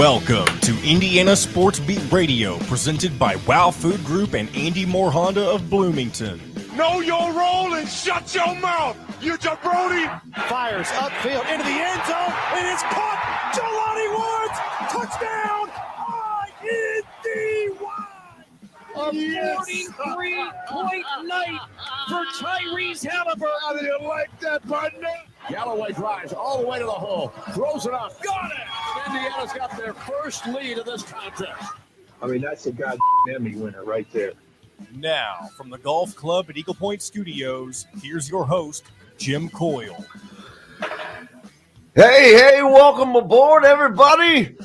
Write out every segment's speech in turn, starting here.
Welcome to Indiana Sports Beat Radio, presented by Wow Food Group and Andy Moore Honda of Bloomington. Know your role and shut your mouth, you jabroni! Fires upfield into the end zone, and it's caught. Jelani Woods, touchdown! INDY! A 43-point night for Tyrese Halliburton. How do you like that, partner? Galloway drives all the way to the hole, throws it up, got it! Indiana's got their first lead of this contest. I mean, that's a goddamn Emmy winner right there. Now, from the Golf Club at Eagle Point Studios, here's your host, Jim Coyle. Hey, welcome aboard, everybody,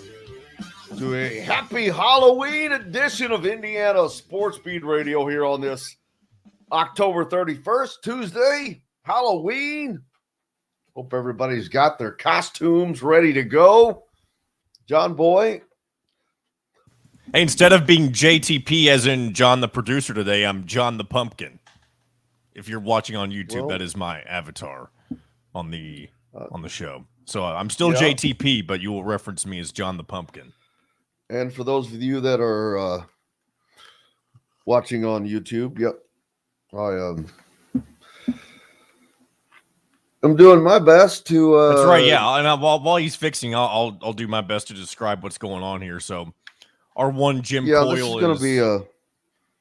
to a happy Halloween edition of Indiana Sports Beat Radio here on this October 31st, Tuesday, Halloween. Hope everybody's got their costumes ready to go. John Boy. Hey, instead of being JTP as in John the producer today, I'm John the Pumpkin. If you're watching on YouTube, that is my avatar on the show. So I'm still JTP, but you will reference me as John the Pumpkin. And for those of you that are watching on YouTube, I'm doing my best to. That's right, yeah. And while he's fixing, I'll do my best to describe what's going on here. So, our one Jim Coyle this is going to be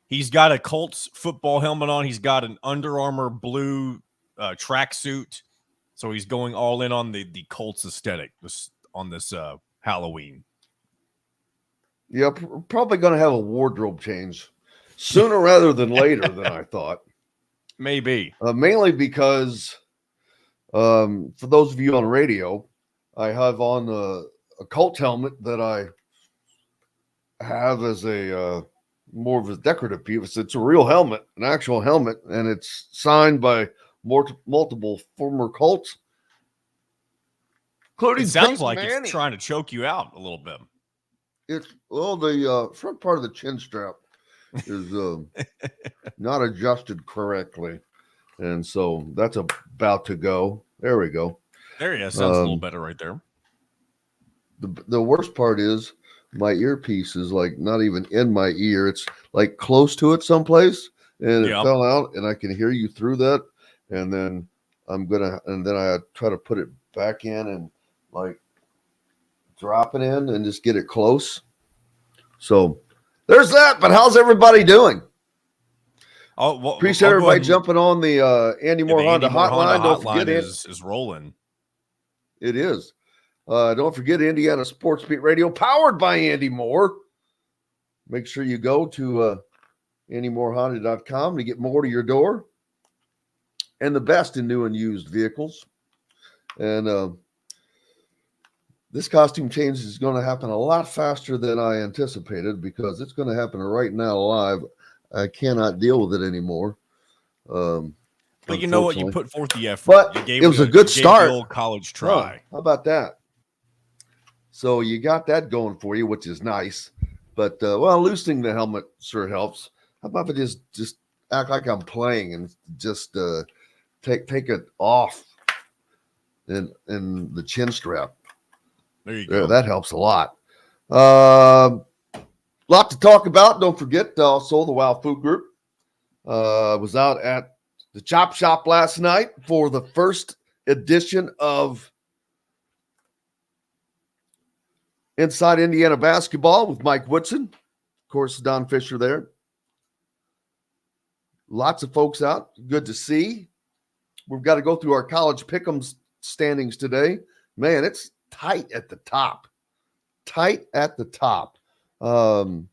he's got a Colts football helmet on. He's got an Under Armour blue tracksuit. So he's going all in on the Colts aesthetic on this Halloween. Yeah, probably going to have a wardrobe change sooner rather than later than I thought. Maybe. Mainly because, for those of you on radio, I have on a Colt helmet that I have as a more of a decorative piece. It's a real helmet, an actual helmet, and it's signed by multiple former Colts, including it sounds Peyton like Manning. It's trying to choke you out a little bit. It's the front part of the chin strap is not adjusted correctly, and so that's about to go. There we go. There you go. Sounds a little better right there. The worst part is my earpiece is like not even in my ear. It's like close to it someplace, and it fell out, and I can hear you through that. And then I try to put it back in and like drop it in and just get it close. So there's that. But how's everybody doing? Appreciate everybody jumping on the Andy Moore Honda hotline. Don't forget it is rolling. It is. Don't forget Indiana Sports Beat Radio, powered by Andy Moore. Make sure you go to AndyMooreHonda.com to get more to your door. And the best in new and used vehicles. And this costume change is going to happen a lot faster than I anticipated because it's going to happen right now live. I cannot deal with it anymore. But you know what? You put forth the effort. But it was a good start. Old college try. How about that? So you got that going for you, which is nice. But, loosening the helmet sure helps. How about if I just act like I'm playing and just take it off in the chin strap. There you go. That helps a lot. Lot to talk about. Don't forget also the Wow Food Group was out at the Chop Shop last night for the first edition of Inside Indiana Basketball with Mike Woodson. Of course, Don Fisher there. Lots of folks out. Good to see. We've got to go through our college pick'em standings today. Man, it's tight at the top. Tight at the top. For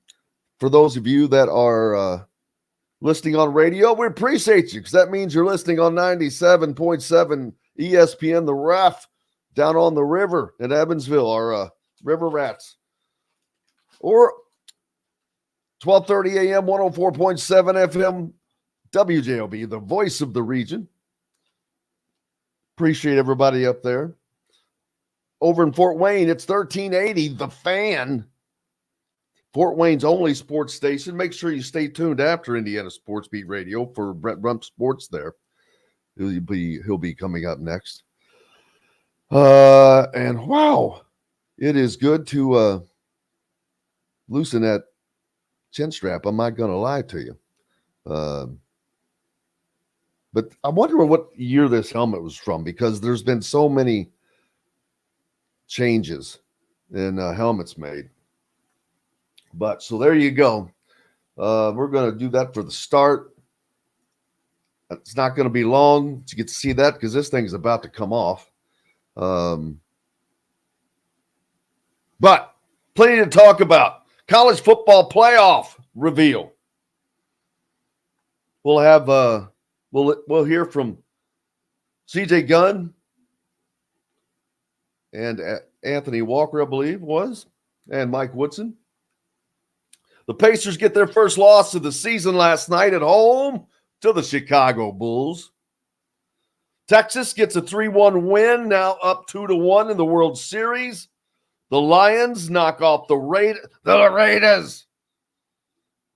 those of you that are listening on radio, we appreciate you because that means you're listening on 97.7 ESPN, The Ref, down on the river in Evansville, our River Rats. Or 12:30 a.m., 104.7 FM, WJOB, the voice of the region. Appreciate everybody up there. Over in Fort Wayne, it's 1380, The Fan. Fort Wayne's only sports station. Make sure you stay tuned after Indiana Sports Beat Radio for Brett Rump Sports there. He'll be coming up next. And wow, it is good to loosen that chin strap. I'm not going to lie to you. But I wonder what year this helmet was from, because there's been so many changes in helmets made. But so there you go. We're going to do that for the start. It's not going to be long to get to see that, because this thing's about to come off. But plenty to talk about. College football playoff reveal. We'll have we'll hear from CJ Gunn and Anthony Walker, I believe was, and Mike Woodson. The Pacers get their first loss of the season last night at home to the Chicago Bulls. Texas gets a 3-1 win, now up 2-1 in the World Series. The Lions knock off the Raiders. The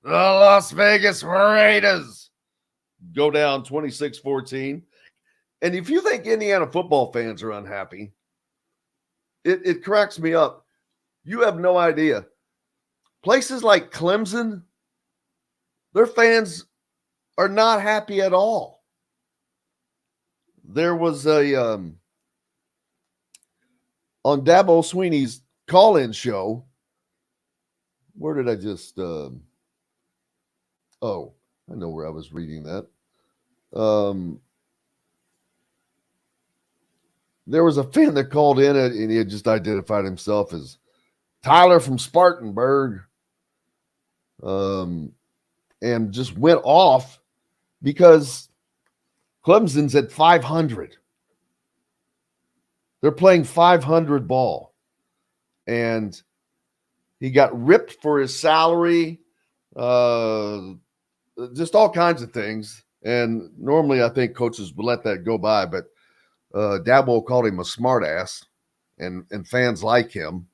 Las Vegas Raiders go down 26-14. And if you think Indiana football fans are unhappy, it cracks me up. You have no idea. Places like Clemson, their fans are not happy at all. There was a on Dabo Sweeney's call-in show. Where did I just I know where I was reading that. There was a fan that called in and he had just identified himself as Tyler from Spartanburg, and just went off because Clemson's at 500. They're playing 500 ball. And he got ripped for his salary, just all kinds of things. And normally I think coaches would let that go by, but Dabo called him a smartass, and fans like him.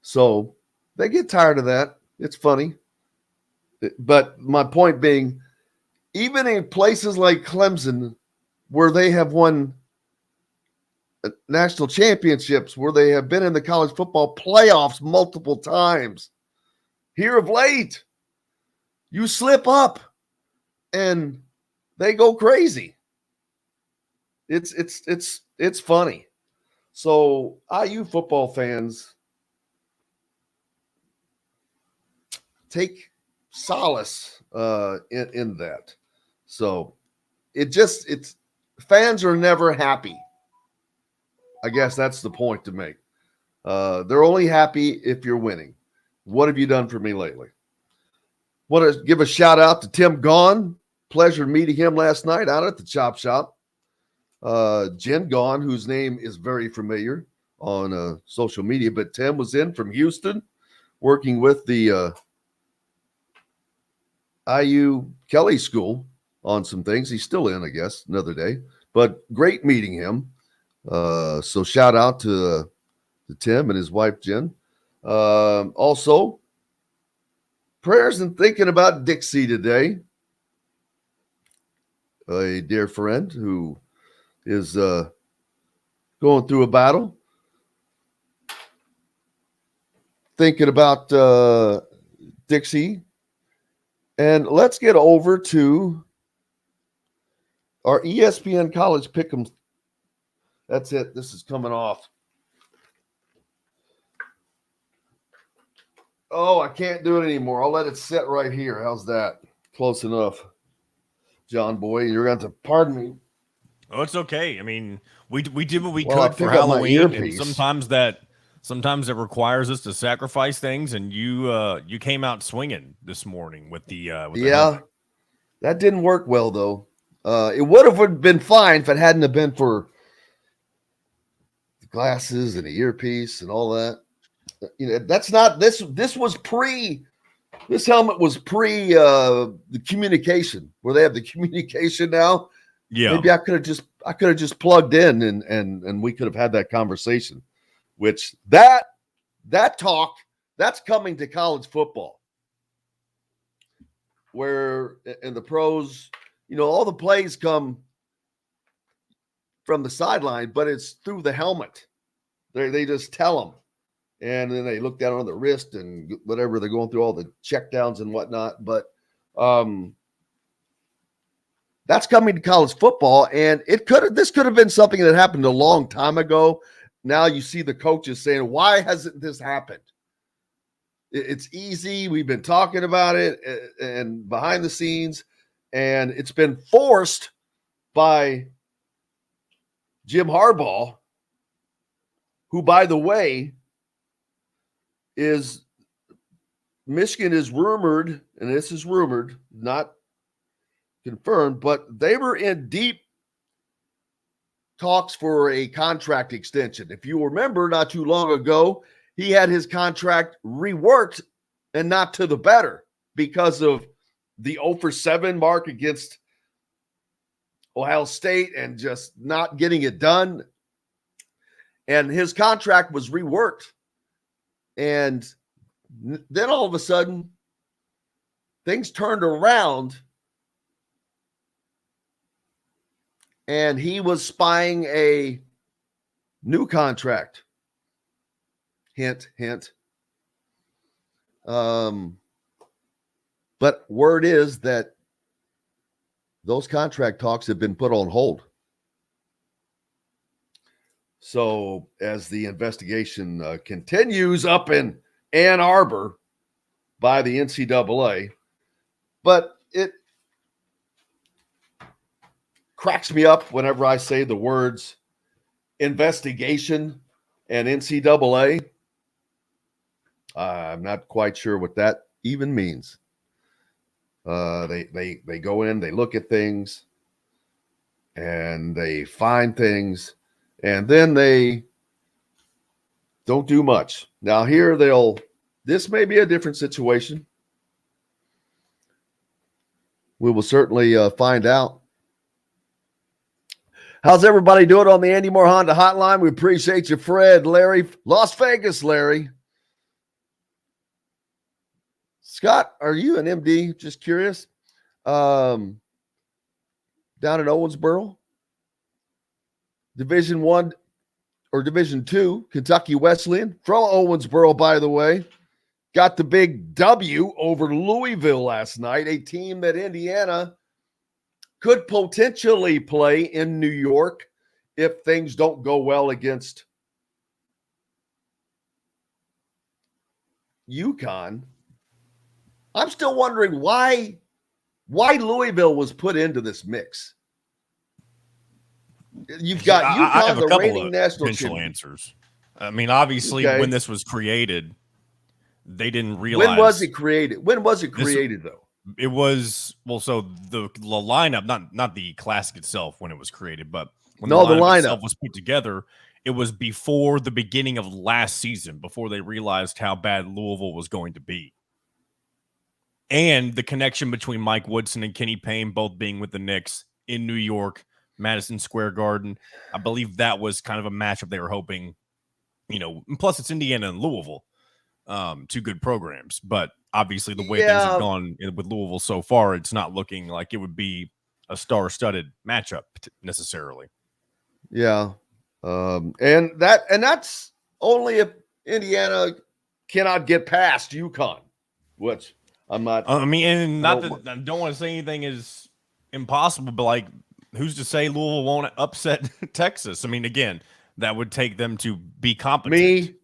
So they get tired of that. It's funny. But my point being, even in places like Clemson, where they have won national championships, where they have been in the college football playoffs multiple times, here of late, you slip up and they go crazy. It's funny. So IU football fans, take solace in that. So it's fans are never happy. I guess that's the point to make. They're only happy if you're winning. What have you done for me lately? Want to give a shout out to Tim Gaughan. Pleasure meeting him last night out at the Chop Shop. Jen Gaughan, whose name is very familiar on social media, but Tim was in from Houston working with the IU Kelly School on some things. He's still in, I guess, another day. But great meeting him. So shout out to Tim and his wife, Jen. Also, prayers and thinking about Dixie today. A dear friend who is going through a battle. Thinking about Dixie. And let's get over to our ESPN College Pick'em. That's it. This is coming off. Oh, I can't do it anymore. I'll let it sit right here. How's that? Close enough. John Boy, you're going to have to pardon me. Oh, it's okay. I mean, we did what we Well, could for Halloween, and earpiece. sometimes it requires us to sacrifice things. And you came out swinging this morning with the helmet. That didn't work well though. It would have been fine if it hadn't have been for the glasses and the earpiece and all that. You know, that's not this. This was pre. This helmet was pre the communication, where they have the communication now. Yeah, maybe I could have just plugged in and we could have had that conversation. Which that talk, that's coming to college football, where in the pros, you know, all the plays come from the sideline, but it's through the helmet. They just tell them. and then they look down on the wrist and whatever, they're going through all the check downs and whatnot. But that's coming to college football, and this could have been something that happened a long time ago. Now you see the coaches saying, why hasn't this happened? It's easy. We've been talking about it and behind the scenes, and it's been forced by Jim Harbaugh, who, by the way, Michigan is rumored, and this is rumored, not confirmed, but they were in deep talks for a contract extension. If you remember, not too long ago, he had his contract reworked and not to the better because of the 0-for-7 mark against Ohio State and just not getting it done. And his contract was reworked. And then all of a sudden, things turned around, and he was spying a new contract. Hint, hint. But word is that those contract talks have been put on hold. So as the investigation continues up in Ann Arbor by the NCAA, but it cracks me up whenever I say the words investigation and NCAA. I'm not quite sure what that even means. They go in, they look at things, and they find things, and then they don't do much. Now here this may be a different situation. We will certainly find out. How's everybody doing on the Andy Moore Honda hotline? We appreciate you, Fred, Larry, Las Vegas, Larry. Scott, are you an MD? Just curious. Down in Owensboro, Division I or Division II, Kentucky Wesleyan from Owensboro, by the way, got the big W over Louisville last night, a team that Indiana could potentially play in New York if things don't go well against UConn. I'm still wondering why Louisville was put into this mix. You've got UConn, the reigning national potential champion. answers. I mean, obviously, when this was created, they didn't realize. When was it created? When was it created, though? It was, well, so the lineup, not the classic itself when it was created, but when the lineup itself was put together, it was before the beginning of last season, before they realized how bad Louisville was going to be. And the connection between Mike Woodson and Kenny Payne both being with the Knicks in New York, Madison Square Garden. I believe that was kind of a matchup they were hoping, and plus it's Indiana and Louisville, two good programs. But obviously the way things have gone with Louisville so far, it's not looking like it would be a star-studded matchup necessarily. Yeah. And that's only if Indiana cannot get past UConn, which I'm not. I mean, and I don't want to say anything is impossible, but like, who's to say Louisville won't upset Texas? I mean, again, that would take them to be competent.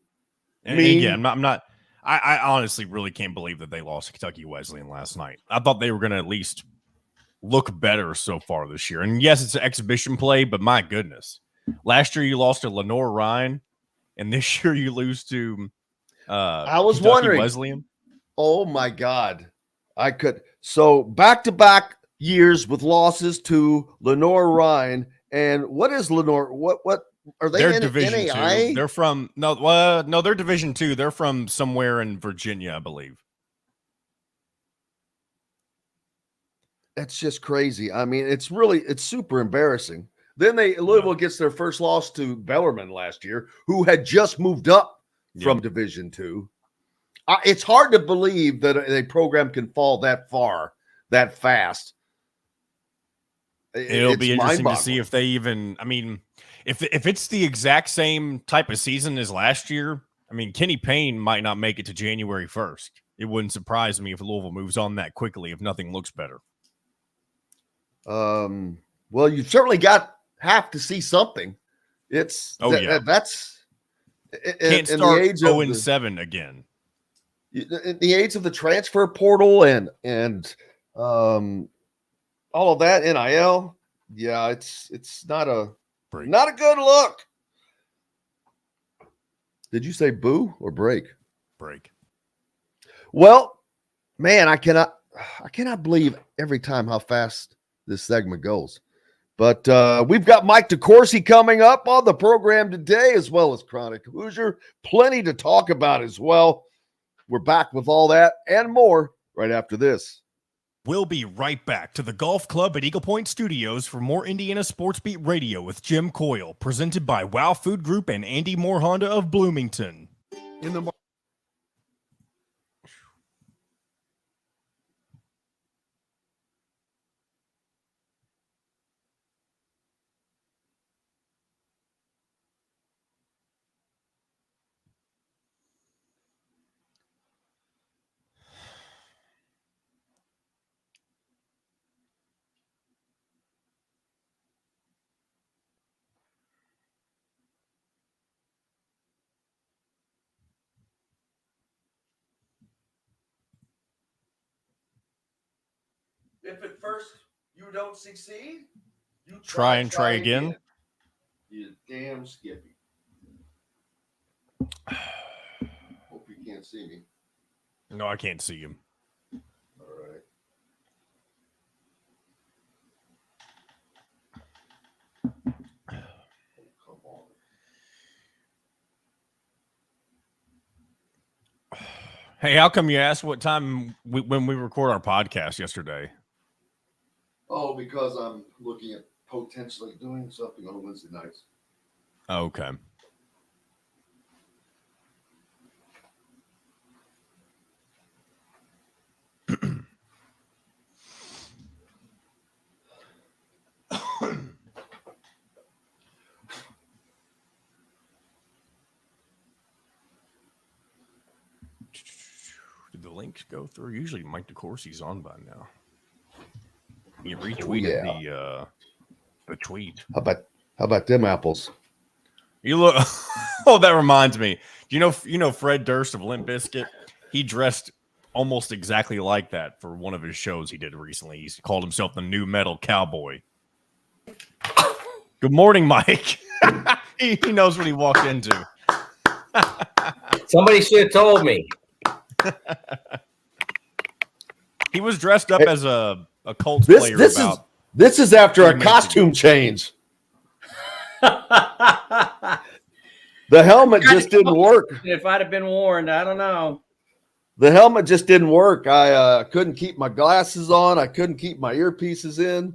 Again, I'm not. I honestly really can't believe that they lost to Kentucky Wesleyan last night. I thought they were going to at least look better so far this year. And yes, it's an exhibition play, but my goodness, last year you lost to Lenore Ryan, and this year you lose to. I was Kentucky wondering. Wesleyan. Oh my God, so back-to-back years with losses to Lenore Ryan, and what is Lenore? What are they? They're in Division NAIA? II. They're from no, they're Division II. They're from somewhere in Virginia, I believe. That's just crazy. I mean, it's super embarrassing. Then Louisville gets their first loss to Bellarmine last year, who had just moved up from Division II. It's hard to believe that a program can fall that far, that fast. It'll be interesting to see if they even. I mean, if it's the exact same type of season as last year, I mean, Kenny Payne might not make it to January 1st. It wouldn't surprise me if Louisville moves on that quickly if nothing looks better. Well, you certainly have to see something. It's that's can't in start the age 0-7 again. In the age of the transfer portal and all of that NIL. Yeah, it's not a good look. Did you say boo or break? Break. Well, man, I cannot believe every time how fast this segment goes. But we've got Mike DeCourcy coming up on the program today, as well as Chronic Hoosier. Plenty to talk about as well. We're back with all that and more right after this. We'll be right back to the Golf Club at Eagle Point Studios for more Indiana Sports Beat Radio with Jim Coyle, presented by Wow Food Group and Andy Moore Honda of Bloomington. In the If at first you don't succeed, you try again. You damn Skippy. Hope you can't see me. No, I can't see him. All right. Come on. Hey, how come you asked what time when we record our podcast yesterday? Oh, because I'm looking at potentially doing something on Wednesday nights. Okay. Did the links go through? Usually Mike DeCourcy's on by now. You retweeted the tweet. How about them apples? You look. Oh, that reminds me. You know Fred Durst of Limp Bizkit? He dressed almost exactly like that for one of his shows he did recently. He called himself the New Metal Cowboy. Good morning, Mike. he knows what he walked into. Somebody should have told me. He was dressed up as a Colts player. This is after a costume change. The helmet just didn't work. If I'd have been warned, I don't know. The helmet just didn't work. I couldn't keep my glasses on. I couldn't keep my earpieces in.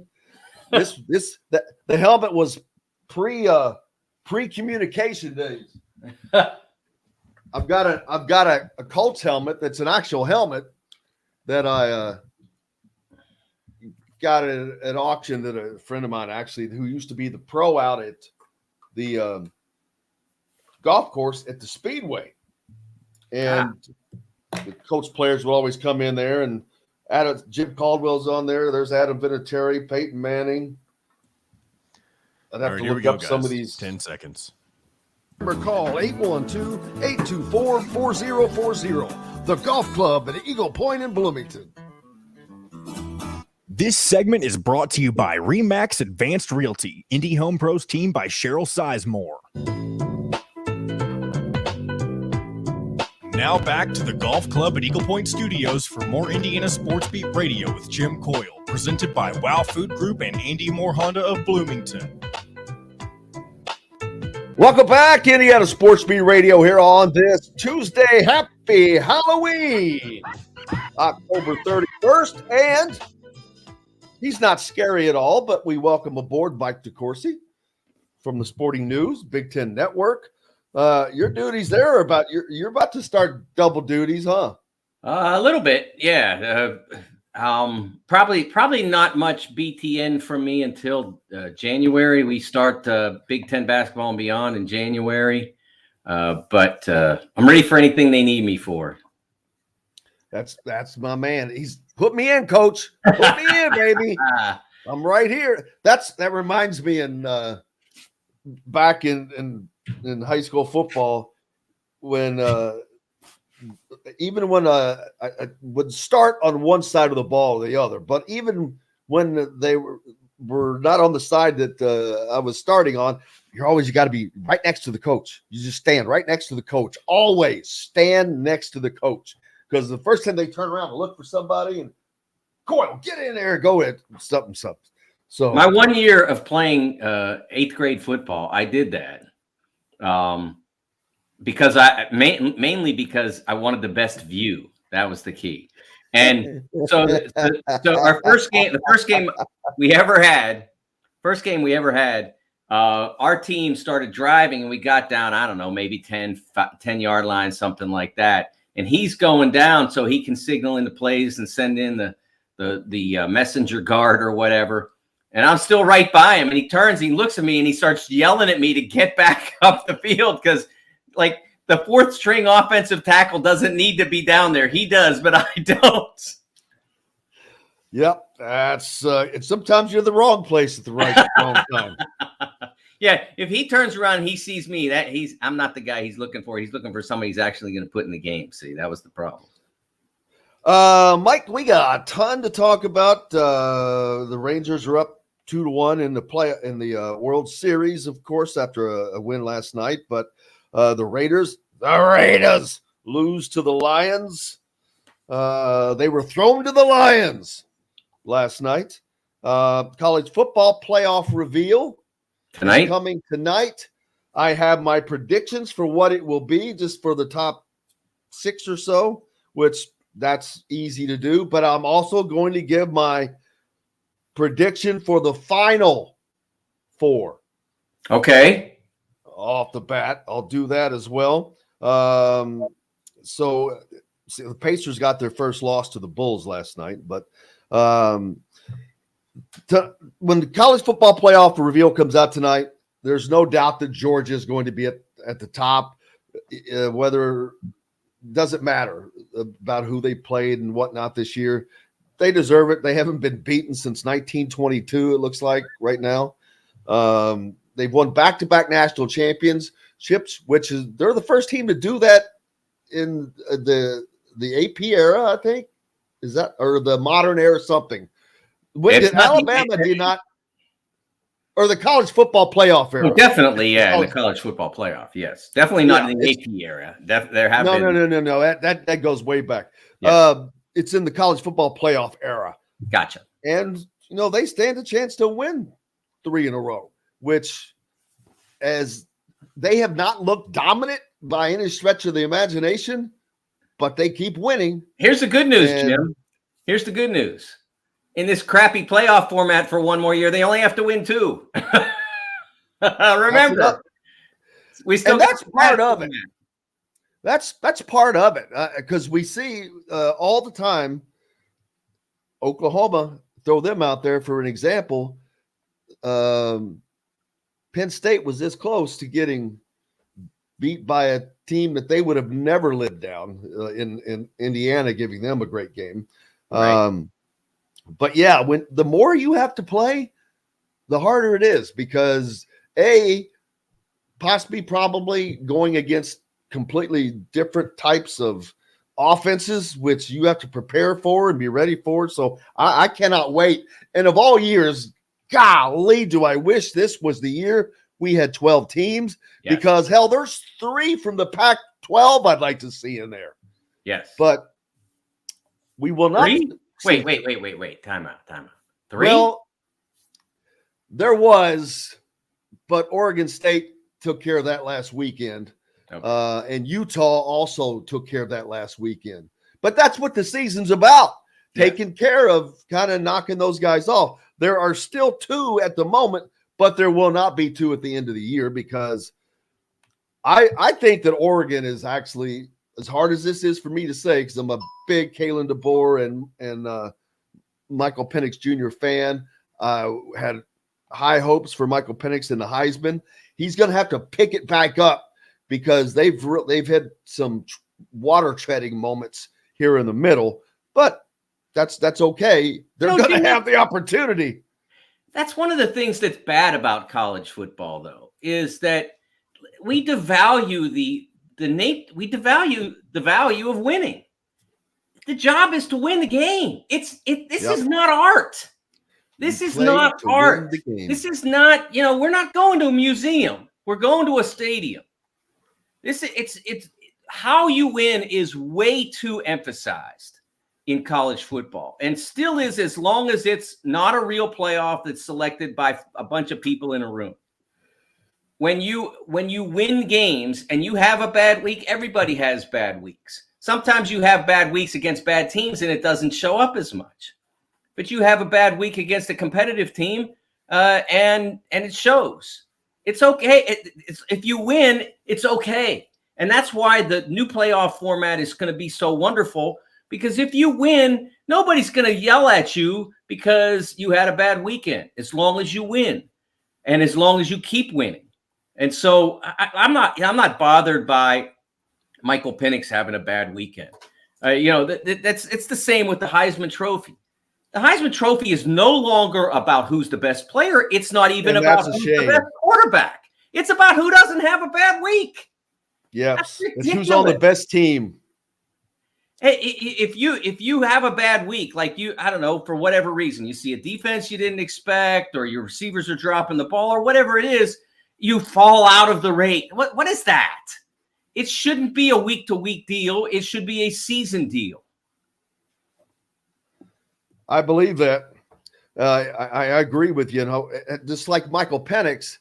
The helmet was pre-communication days. I've got a Colts helmet that's an actual helmet that I got at an auction that a friend of mine actually who used to be the pro out at the golf course at the Speedway, and the Colts players will always come in there, and Jim Caldwell's on there. There's Adam Vinatieri, Peyton Manning. I'd have to look up some of these. 10 seconds. Remember, call 812-824-4040. The Golf Club at Eagle Point in Bloomington. This segment is brought to you by RE/MAX Advanced Realty, Indy Home Pros team by Cheryl Sizemore. Now back to the Golf Club at Eagle Point Studios for more Indiana Sports Beat Radio with Jim Coyle, presented by Wow Food Group and Andy Moore Honda of Bloomington. Welcome back, Indiana Sports Beat Radio here on this Tuesday. Happy Halloween, October 31st, and he's not scary at all, but we welcome aboard Mike DeCourcy from the Sporting News, Big Ten Network. Your duties there are about you're about to start double duties, huh? A little bit, yeah. Probably not much BTN for me until January. We start Big Ten basketball and beyond in January. But I'm ready for anything they need me for. That's my man. He's put me in, coach. Put me in, baby. I'm right here. That reminds me back in high school football when even when I would start on one side of the ball or the other, but even when they were not on the side that I was starting on, you got to be right next to the coach. You just stand right next to the coach. Always stand next to the coach, because the first time they turn around and look for somebody and Coyle, get in there and go at something. So my 1 year of playing 8th grade football, I did that. Because mainly because I wanted the best view. That was the key. And so our the first game we ever had, our team started driving and we got down, I don't know, maybe 10-yard line, something like that. And he's going down so he can signal into plays and send in the messenger guard or whatever. And I'm still right by him. And he turns, he looks at me and he starts yelling at me to get back up the field, because like the 4th string offensive tackle doesn't need to be down there. He does, but I don't. Yep. That's sometimes you're the wrong place at the wrong time. Yeah. If he turns around and he sees me, I'm not the guy he's looking for. He's looking for somebody he's actually going to put in the game. See, that was the problem. Mike, we got a ton to talk about. The Rangers are up 2-1 in the World Series, of course, after a win last night. But the Raiders lose to the Lions. They were thrown to the Lions last night. College football playoff reveal Tonight? is coming tonight. I have my predictions for what it will be, just for the top 6 or so, which that's easy to do. But I'm also going to give my prediction for the final 4. Okay. Off the bat, I'll do that as well. So the Pacers got their first loss to the Bulls last night, but when the college football playoff reveal comes out tonight, there's no doubt that Georgia is going to be at the top. Whether doesn't matter about who they played and whatnot this year. They deserve it. They haven't been beaten since 1922, it looks like right now. They've won back-to-back national championships, they're the first team to do that in the AP era, I think. Is that, or the modern era, something? Alabama did not, or the college football playoff era. Oh, definitely, yeah, in the college football playoff, yes. Definitely not in the AP era. There have been. No. That goes way back. Yeah. It's in the college football playoff era. Gotcha. And, they stand a chance to win 3 in a row, which, as they have not looked dominant by any stretch of the imagination, but they keep winning. Here's the good news, Jim. Here's the good news. In this crappy playoff format for one more year, they only have to win 2. Remember, we still. And that's part of it. That's part of it, because we see all the time Oklahoma, throw them out there for an example. Penn State was this close to getting beat by a team that they would have never lived down in Indiana, giving them a great game. Right. But yeah, when the more you have to play, the harder it is, because probably going against completely different types of offenses, which you have to prepare for and be ready for. So I cannot wait. And of all years, golly, do I wish this was the year we had 12 teams, because hell, there's 3 from the Pac-12 I'd like to see in there. Yes. But we will not. 3? Wait. Time out. 3? Well, there was, but Oregon State took care of that last weekend. Okay. And Utah also took care of that last weekend. But that's what the season's about, taking care of, kind of knocking those guys off. There are still 2 at the moment, but there will not be 2 at the end of the year, because I think that Oregon is actually, as hard as this is for me to say, because I'm a big Kalen DeBoer and Michael Penix Jr. fan. I had high hopes for Michael Penix in the Heisman. He's going to have to pick it back up, because they've had some water treading moments here in the middle, but that's okay. They're going to have the opportunity. That's one of the things that's bad about college football, though, is that we devalue the value of winning. The job is to win the game. This is not art. This is not art. This is not, we're not going to a museum. We're going to a stadium. It's how you win is way too emphasized in college football, and still is, as long as it's not a real playoff that's selected by a bunch of people in a room. When you win games and you have a bad week, everybody has bad weeks. Sometimes you have bad weeks against bad teams and it doesn't show up as much. But you have a bad week against a competitive team and it shows. It's okay. If you win, it's okay. And that's why the new playoff format is going to be so wonderful, because if you win, nobody's going to yell at you because you had a bad weekend, as long as you win and as long as you keep winning. And so I'm not bothered by Michael Penix having a bad weekend. It's the same with the Heisman Trophy. The Heisman Trophy is no longer about who's the best player. It's not even about who's the best quarterback. It's about who doesn't have a bad week. Yes, it's who's on the best team. Hey, if you have a bad week, like I don't know, for whatever reason, you see a defense you didn't expect, or your receivers are dropping the ball, or whatever it is, you fall out of the rate. What is that? It shouldn't be a week-to-week deal. It should be a season deal. I believe that. I agree with you. Just like Michael Penix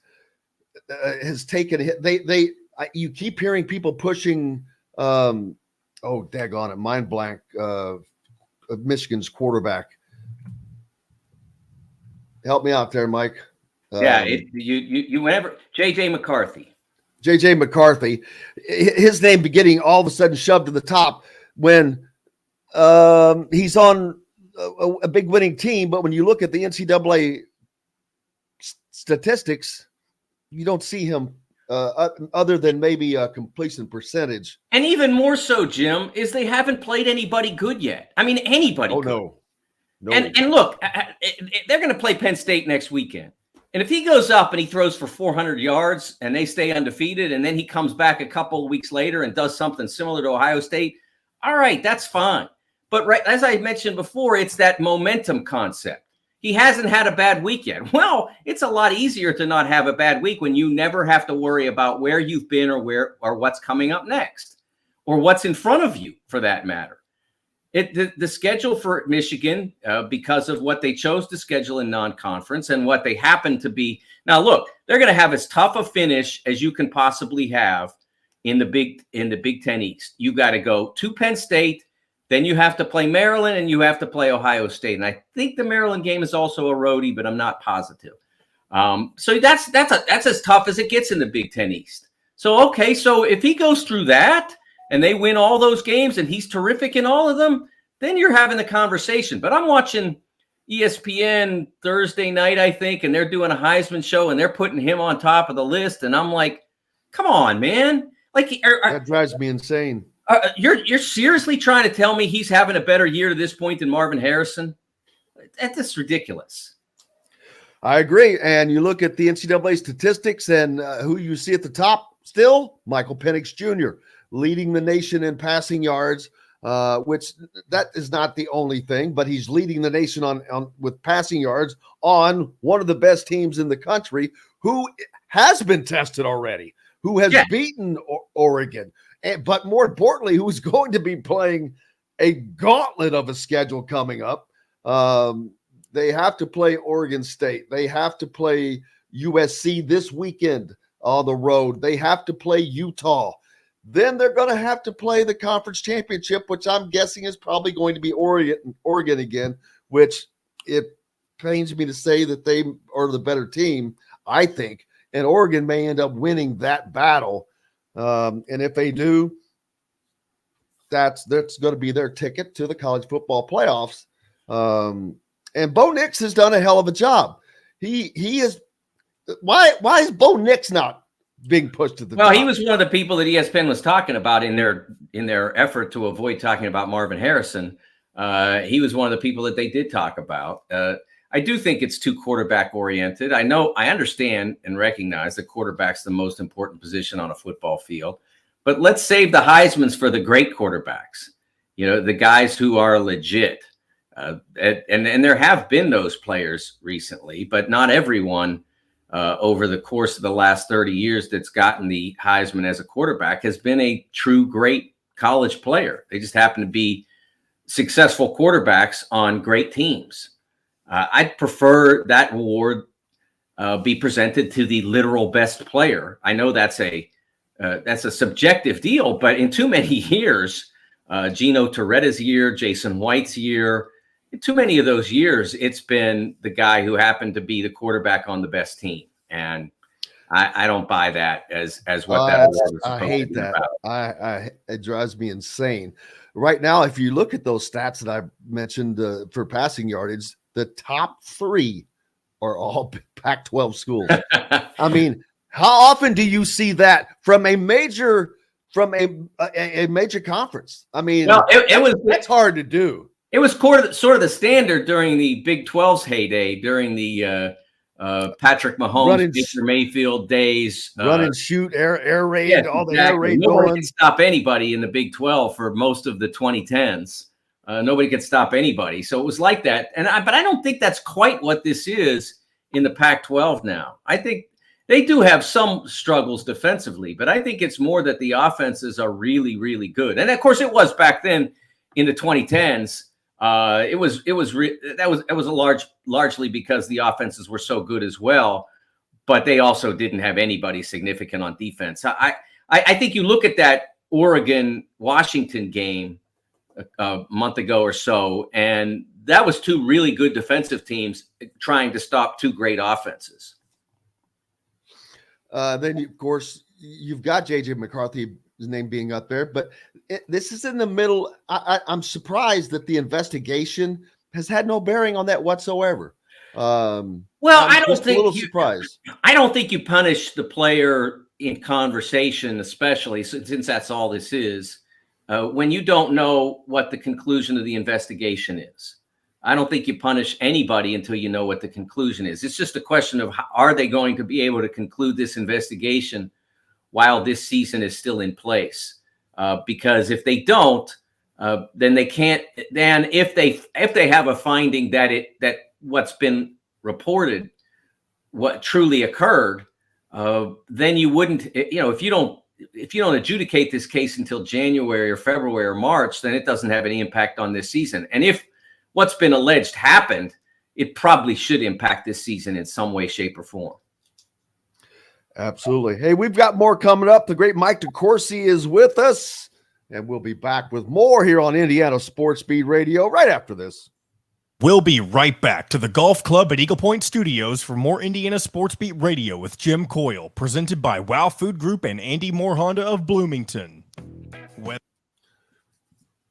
has taken a hit. You keep hearing people pushing. Daggone it, mind blank. Michigan's quarterback. Help me out there, Mike. You whenever JJ McCarthy. JJ McCarthy, his name getting all of a sudden shoved to the top when he's on a big winning team. But when you look at the NCAA statistics, you don't see him other than maybe a completion percentage. And even more so, Jim, is they haven't played anybody good yet. I mean, anybody. Oh, good. No. And look, they're going to play Penn State next weekend. And if he goes up and he throws for 400 yards and they stay undefeated, and then he comes back a couple of weeks later and does something similar to Ohio State, all right, that's fine. But right, as I mentioned before, it's that momentum concept. He hasn't had a bad week yet. Well, it's a lot easier to not have a bad week when you never have to worry about where you've been or what's coming up next, or what's in front of you, for that matter. The schedule for Michigan, because of what they chose to schedule in non-conference and what they happen to be. Now, look, they're going to have as tough a finish as you can possibly have in the Big Ten East. You got to go to Penn State, then you have to play Maryland, and you have to play Ohio State. And I think the Maryland game is also a roadie, but I'm not positive. So that's as tough as it gets in the Big Ten East. So if he goes through that, and they win all those games, and he's terrific in all of them, then you're having the conversation. But I'm watching ESPN Thursday night, I think, and they're doing a Heisman show, and they're putting him on top of the list. And I'm like, come on, man. Like, that drives me insane. You're seriously trying to tell me he's having a better year to this point than Marvin Harrison? That's just ridiculous. I agree. And you look at the NCAA statistics and who you see at the top still, Michael Penix Jr., leading the nation in passing yards, which that is not the only thing, but he's leading the nation on with passing yards on one of the best teams in the country, who has been tested already, who has beaten Oregon, but more importantly, who's going to be playing a gauntlet of a schedule coming up. They have to play Oregon State. They have to play USC this weekend on the road. They have to play Utah. Then they're going to have to play the conference championship, which I'm guessing is probably going to be Oregon again, which it pains me to say that they are the better team, I think. And Oregon may end up winning that battle. And if they do, that's going to be their ticket to the college football playoffs. And Bo Nix has done a hell of a job. He is. Why is Bo Nix not being pushed to the Well, top. he was one of the people that ESPN was talking about in their effort to avoid talking about Marvin Harrison. He was one of the people that they did talk about. I do think it's too quarterback oriented. I understand and recognize that quarterback's the most important position on a football field, but let's save the Heismans for the great quarterbacks. The guys who are legit. And there have been those players recently, but not everyone over the course of the last 30 years that's gotten the Heisman as a quarterback has been a true great college player. They just happen to be successful quarterbacks on great teams. I'd prefer that award be presented to the literal best player. I know that's a subjective deal, but in too many years, Gino Torretta's year, Jason White's year, in too many of those years, it's been the guy who happened to be the quarterback on the best team. And I don't buy that as what that award was supposed I hate to be that. about. It drives me insane. Right now, if you look at those stats that I mentioned for passing yardage, the top 3 are all Pac-12 schools. I mean, how often do you see that from a major conference? I mean, well, that's hard to do. It was sort of the standard during the Big 12's heyday, during the Patrick Mahomes, Baker Mayfield days. Run and shoot, air raid, all the air raid Nobody going. could stop anybody in the Big 12 for most of the 2010s. Nobody could stop anybody. So it was like that. But I don't think that's quite what this is in the Pac-12 now. I think they do have some struggles defensively, but I think it's more that the offenses are really, really good. And of course, it was back then in the 2010s. It was largely because the offenses were so good as well, but they also didn't have anybody significant on defense. I think you look at that Oregon-Washington game a month ago or so, and that was 2 really good defensive teams trying to stop 2 great offenses. Then, of course, you've got J.J. McCarthy's name being up there, but this is in the middle. I'm surprised that the investigation has had no bearing on that whatsoever. Well, I don't think a little surprised. I don't think you punish the player in conversation, especially since that's all this is, when you don't know what the conclusion of the investigation is. I don't think you punish anybody until you know what the conclusion is. It's just a question of are they going to be able to conclude this investigation while this season is still in place? Because if they don't, then they can't. Then if they have a finding that what's been reported, what truly occurred, then you wouldn't. If you don't adjudicate this case until January or February or March, then it doesn't have any impact on this season. And if what's been alleged happened, it probably should impact this season in some way, shape, or form. Absolutely. Hey, we've got more coming up. The great Mike DeCourcy is with us, and we'll be back with more here on Indiana Sports Beat Radio right after this. We'll be right back to the Golf Club at Eagle Point Studios for more Indiana Sports Beat Radio with Jim Coyle, presented by Wow Food Group and Andy Moore Honda of Bloomington.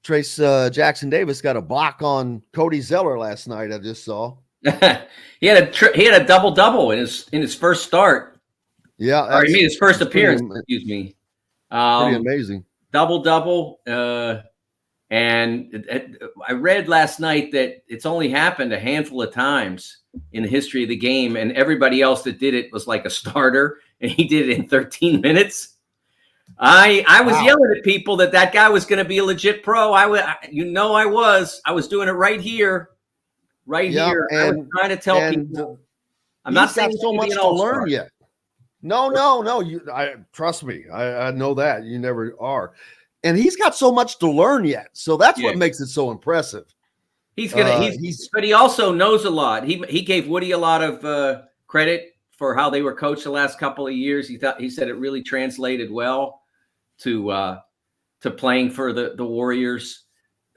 Trace Jackson Davis got a block on Cody Zeller last night. I just saw. he had a double-double in his first start. Yeah, or he made his first appearance. Excuse me. Pretty amazing. Double-double. And I read last night that it's only happened a handful of times in the history of the game, and everybody else that did it was like a starter, and he did it in 13 minutes. I was yelling at people that guy was going to be a legit pro. I was doing it right here. Here. I was trying to tell people. I'm not saying so much to learn yet. No. Trust me. I know that you never are. And he's got so much to learn yet. So that's what makes it so impressive. But he also knows a lot. He gave Woody a lot of credit for how they were coached the last couple of years. He said it really translated well to playing for the Warriors.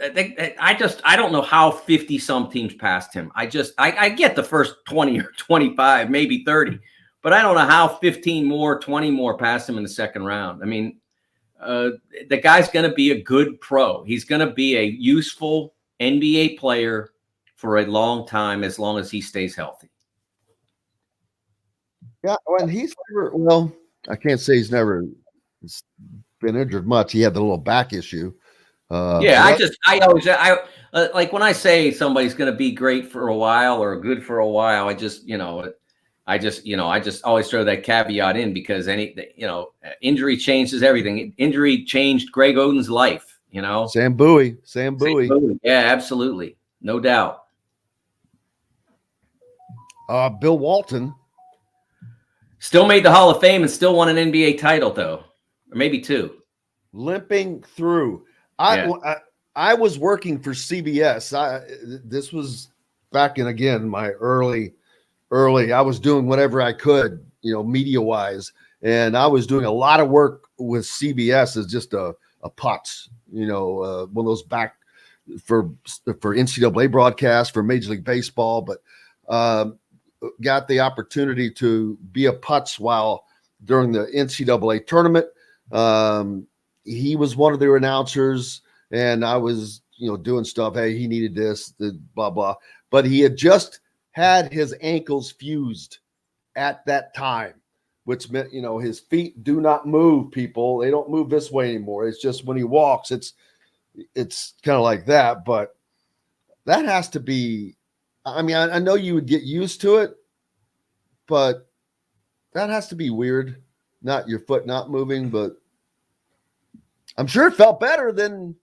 I don't know how 50 some teams passed him. I get the first 20 or 25, maybe 30, but I don't know how 15 more, 20 more passed him in the second round. I mean, the guy's going to be a good pro. He's going to be a useful NBA player for a long time, as long as he stays healthy. Yeah, and I can't say he's never been injured much. He had the little back issue. I always like when I say somebody's going to be great for a while or good for a while, I just always throw that caveat in because injury changes everything. Injury changed Greg Oden's life, Sam Bowie. Yeah, absolutely. No doubt. Bill Walton still made the Hall of Fame and still won an NBA title though, or maybe 2. Limping through. I was working for CBS. This was back in, again, my early. I was doing whatever I could, media wise, and I was doing a lot of work with CBS as just a putz, one of those back for NCAA broadcasts for Major League Baseball, but got the opportunity to be a putz while during the NCAA tournament. He was one of their announcers, and I was, doing stuff. Hey, he needed this, blah, blah. But he had just had his ankles fused at that time, which meant, his feet do not move, people. They don't move this way anymore. It's just when he walks, it's kind of like that. But that has to be, I know you would get used to it, but that has to be weird. Not your foot not moving, but I'm sure it felt better than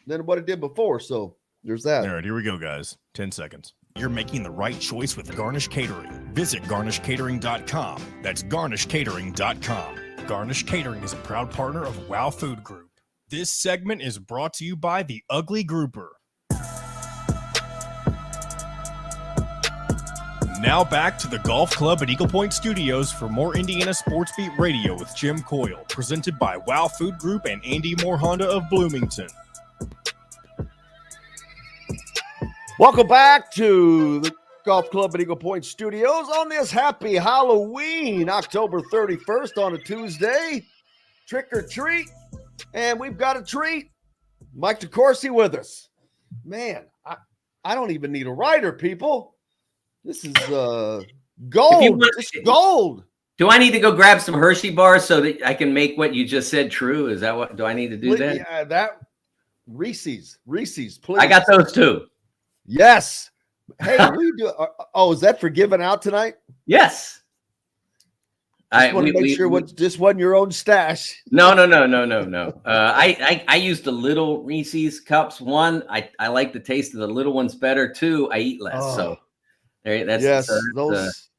what it did before. So there's that. All right, here we go, guys. 10 seconds. You're making the right choice with Garnish Catering. Visit garnishcatering.com. That's garnishcatering.com. Garnish Catering is a proud partner of Wow Food Group. This segment is brought to you by The Ugly Grouper. Now back to the Golf Club at Eagle Point Studios for more Indiana Sports Beat Radio with Jim Coyle, presented by Wow Food Group and Andy Moore Honda of Bloomington. Welcome back to the Golf Club at Eagle Point Studios on this happy Halloween, October 31st on a Tuesday. Trick or treat, and we've got a treat. Mike DeCourcy with us. Man, I don't even need a writer, people. This is gold. It's gold. Do I need to go grab some Hershey bars so that I can make what you just said true? Is that what? Do I need to do that? Yeah, that Reese's, please. I got those too. Yes. Hey, what are you doing? Oh, is that for giving out tonight? Yes. I want to make sure this wasn't your own stash. No. I used the little Reese's cups. One, I like the taste of the little ones better. Two, I eat less. So that's those.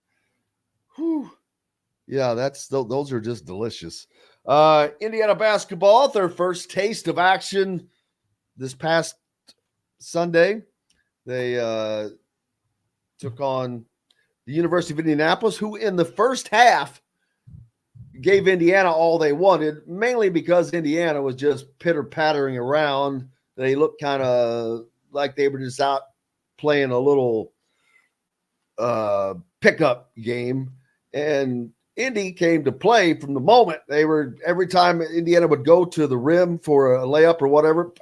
Yeah, those are just delicious. Indiana basketball, their first taste of action this past Sunday. They took on the University of Indianapolis, who in the first half gave Indiana all they wanted, mainly because Indiana was just pitter-pattering around. They looked kind of like they were just out playing a little pickup game. And Indy came to play from the moment. Every time Indiana would go to the rim for a layup or whatever,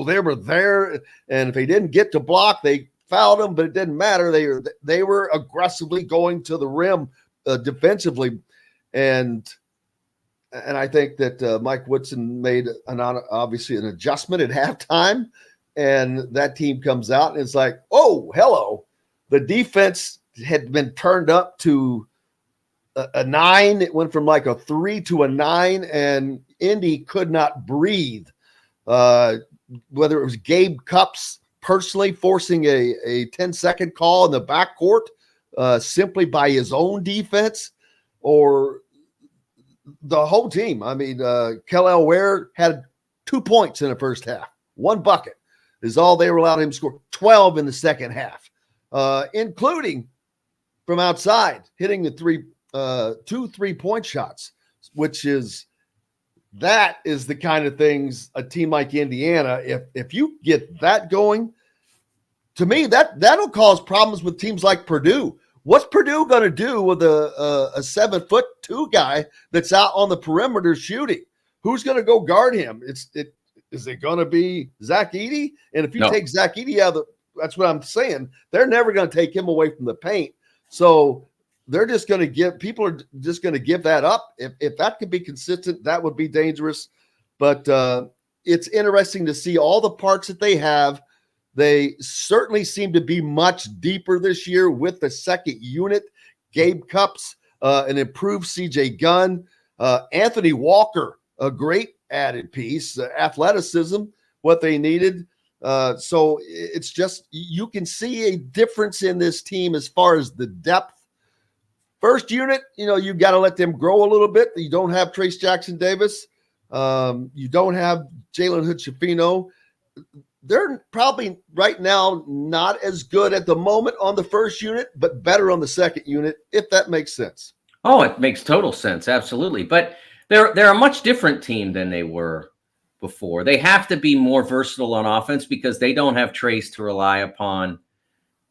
they were there. And if they didn't get to block, they fouled them, but it didn't matter. They were aggressively going to the rim defensively. And I think that Mike Woodson made obviously an adjustment at halftime, and that team comes out and it's like, oh, hello. The defense had been turned up to a 9. It went from like a 3 to a 9, and Indy could not breathe. Whether it was Gabe Cupps personally forcing a 10-second call in the backcourt simply by his own defense, or the whole team. I mean, Kellel Ware had 2 points in the first half. 1 bucket is all they were allowed him to score. 12 in the second half, including from outside, hitting the 2 3-point shots, which is the kind of things a team like Indiana, if you get that going, to me, that'll cause problems with teams like Purdue. What's Purdue going to do with a 7'2" guy that's out on the perimeter shooting? Who's going to go guard him? Is it going to be Zach Edey? And if you take Zach Edey out of that's what I'm saying. They're never going to take him away from the paint. So they're just going to give people are just going to give that up. If that could be consistent, that would be dangerous. But it's interesting to see all the parts that they have. They certainly seem to be much deeper this year with the second unit. Gabe Cupps, an improved CJ Gunn, Anthony Walker, a great added piece, athleticism, what they needed. So it's just, you can see a difference in this team as far as the depth. First unit, you got to let them grow a little bit. You don't have Trace Jackson Davis. You don't have Jalen Hood-Schifino. They're probably right now not as good at the moment on the first unit, but better on the second unit, if that makes sense. Oh, it makes total sense. Absolutely. But they're a much different team than they were before. They have to be more versatile on offense because they don't have Trace to rely upon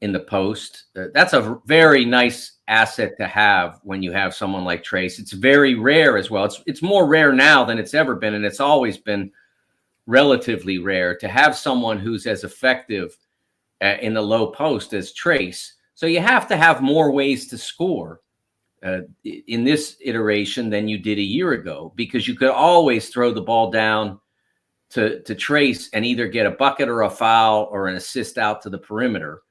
in the post. That's a very nice asset to have when you have someone like Trace. It's very rare as well. It's more rare now than it's ever been, and it's always been relatively rare to have someone who's as effective in the low post as Trace. So you have to have more ways to score in this iteration than you did a year ago, because you could always throw the ball down to Trace and either get a bucket or a foul or an assist out to the perimeter.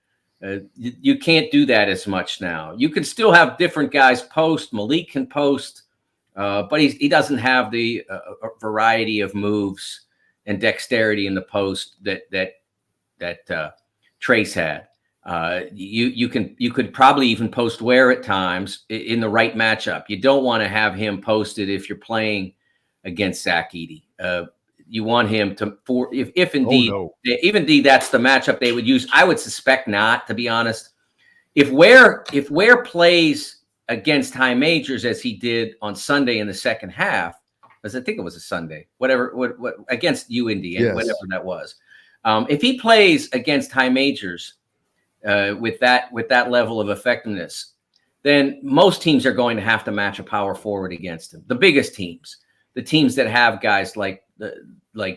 You can't do that as much now. You can still have different guys post. Malik can post, but he doesn't have the variety of moves and dexterity in the post that Trace had. You could probably even post Ware at times in the right matchup. You don't want to have him posted if you're playing against Zach Edey. You want him to, if indeed that's the matchup they would use. I would suspect not, to be honest. If Ware plays against high majors as he did on Sunday in the second half, as I think it was a Sunday, whatever, what against Indiana, yes, whatever that was. If he plays against high majors with that level of effectiveness, then most teams are going to have to match a power forward against him. The biggest teams, the teams that have guys like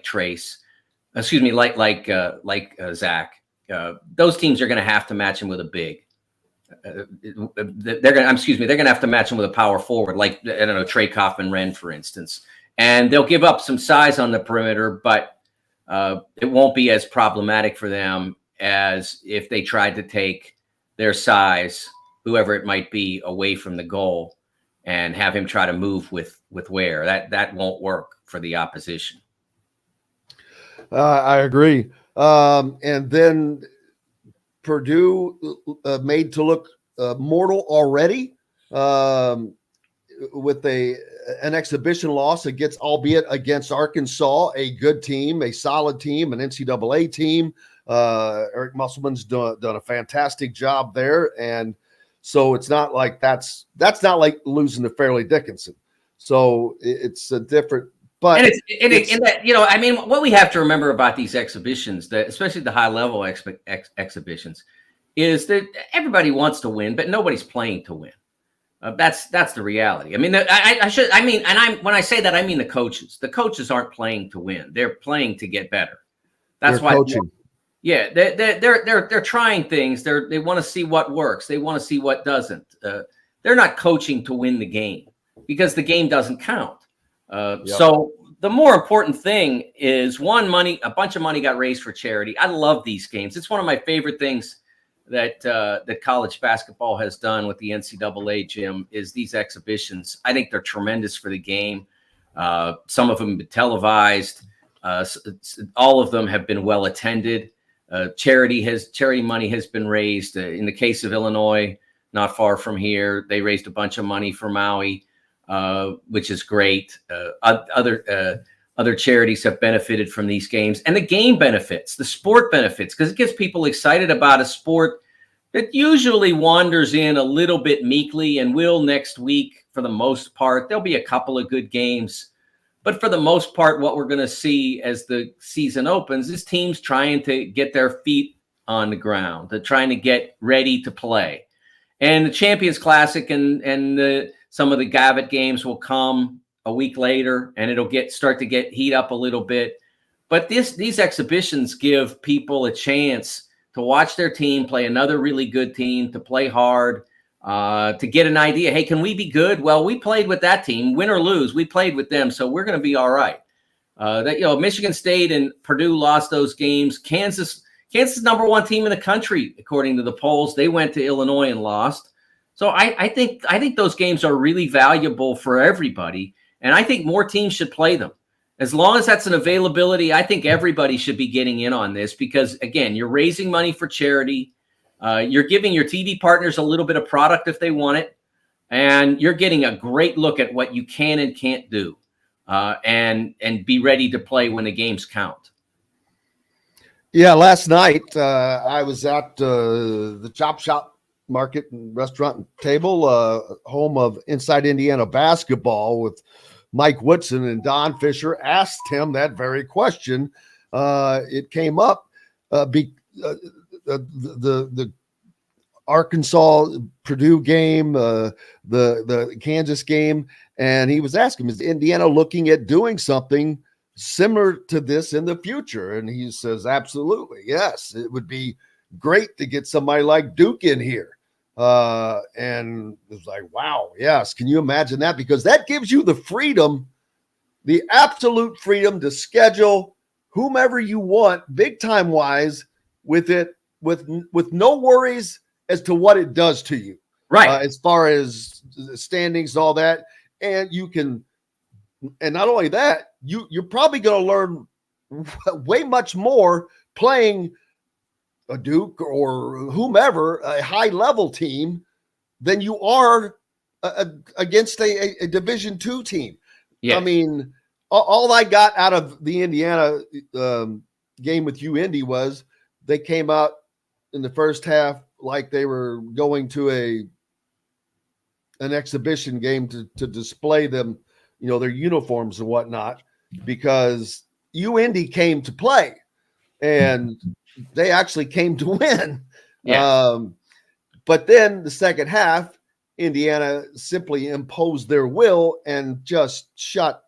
Trace, like Zach, those teams are going to have to match him with a big. They're going to have to match him with a power forward, like, I don't know, Trey Kaufman-Renn, for instance. And they'll give up some size on the perimeter, but it won't be as problematic for them as if they tried to take their size, whoever it might be, away from the goal and have him try to move with Ware. That won't work for the opposition. I agree. And then Purdue made to look mortal already with an exhibition loss albeit against Arkansas, a good team, a solid team, an NCAA team. Eric Musselman's done a fantastic job there. And so it's not like that's not like losing to Fairleigh Dickinson. So it's a different, but what we have to remember about these exhibitions, that especially the high level exhibitions, is that everybody wants to win, but nobody's playing to win. That's the reality. I mean, when I say that, I mean the coaches. The coaches aren't playing to win; they're playing to get better. That's why coaching. Yeah, they're trying things. They want to see what works. They want to see what doesn't. They're not coaching to win the game because the game doesn't count. So the more important thing is, a bunch of money got raised for charity. I love these games. It's one of my favorite things that college basketball has done with the NCAA, Jim, is these exhibitions. I think they're tremendous for the game. Some of them have been televised. All of them have been well attended. Charity money has been raised. In the case of Illinois, not far from here, they raised a bunch of money for Maui, which is great. Other charities have benefited from these games, and the game benefits, the sport benefits, because it gets people excited about a sport that usually wanders in a little bit meekly and will next week for the most part. There'll be a couple of good games, but for the most part, what we're going to see as the season opens is teams trying to get their feet on the ground. They're trying to get ready to play. And the Champions Classic and some of the Gavitt games will come a week later, and it'll start to get heat up a little bit. But these exhibitions give people a chance to watch their team play another really good team, to play hard, to get an idea. Hey, can we be good? Well, we played with that team, win or lose. We played with them, so we're going to be all right. Michigan State and Purdue lost those games. Kansas is #1 team in the country according to the polls. They went to Illinois and lost. So I think those games are really valuable for everybody, and I think more teams should play them. As long as that's an availability, I think everybody should be getting in on this because, again, you're raising money for charity. You're giving your TV partners a little bit of product if they want it, and you're getting a great look at what you can and can't do, and be ready to play when the games count. Yeah, last night I was at the Chop Shop Market and Restaurant and Table, home of Inside Indiana Basketball with Mike Woodson, and Don Fisher asked him that very question. It came up the Arkansas Purdue game, the Kansas game, and he was asking, is Indiana looking at doing something similar to this in the future? And he says, absolutely, yes. It would be great to get somebody like Duke in here. And it was like, wow, yes. Can you imagine that? Because that gives you the freedom, the absolute freedom to schedule whomever you want, big time wise, with it, with no worries as to what it does to you, right? As far as the standings, all that, and you can, and not only that, you're probably going to learn way much more playing a Duke or whomever, a high level team, than you are against a Division II team. Yeah. I mean, all I got out of the Indiana game with UIndy was they came out in the first half like they were going to an exhibition game to display them, their uniforms and whatnot, because UIndy came to play and they actually came to win. Yeah. But then the second half, Indiana simply imposed their will and just shut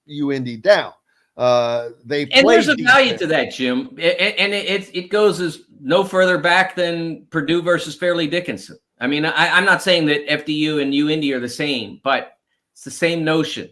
UIndy down. They and there's a defense. value to that, Jim, and it goes as no further back than Purdue versus Fairleigh Dickinson. I mean, I'm not saying that FDU and UIndy are the same, but it's the same notion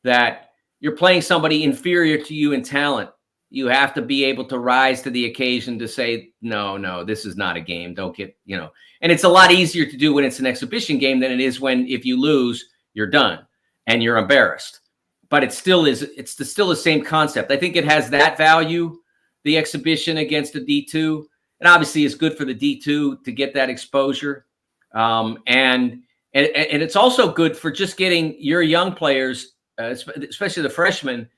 that you're playing somebody inferior to you in talent. You have to be able to rise to the occasion to say, no, this is not a game. Don't get, and it's a lot easier to do when it's an exhibition game than it is when, if you lose, you're done and you're embarrassed. But it's still the same concept. I think it has that value, the exhibition against a D2. And obviously it's good for the D2 to get that exposure. And it's also good for just getting your young players, especially the freshmen.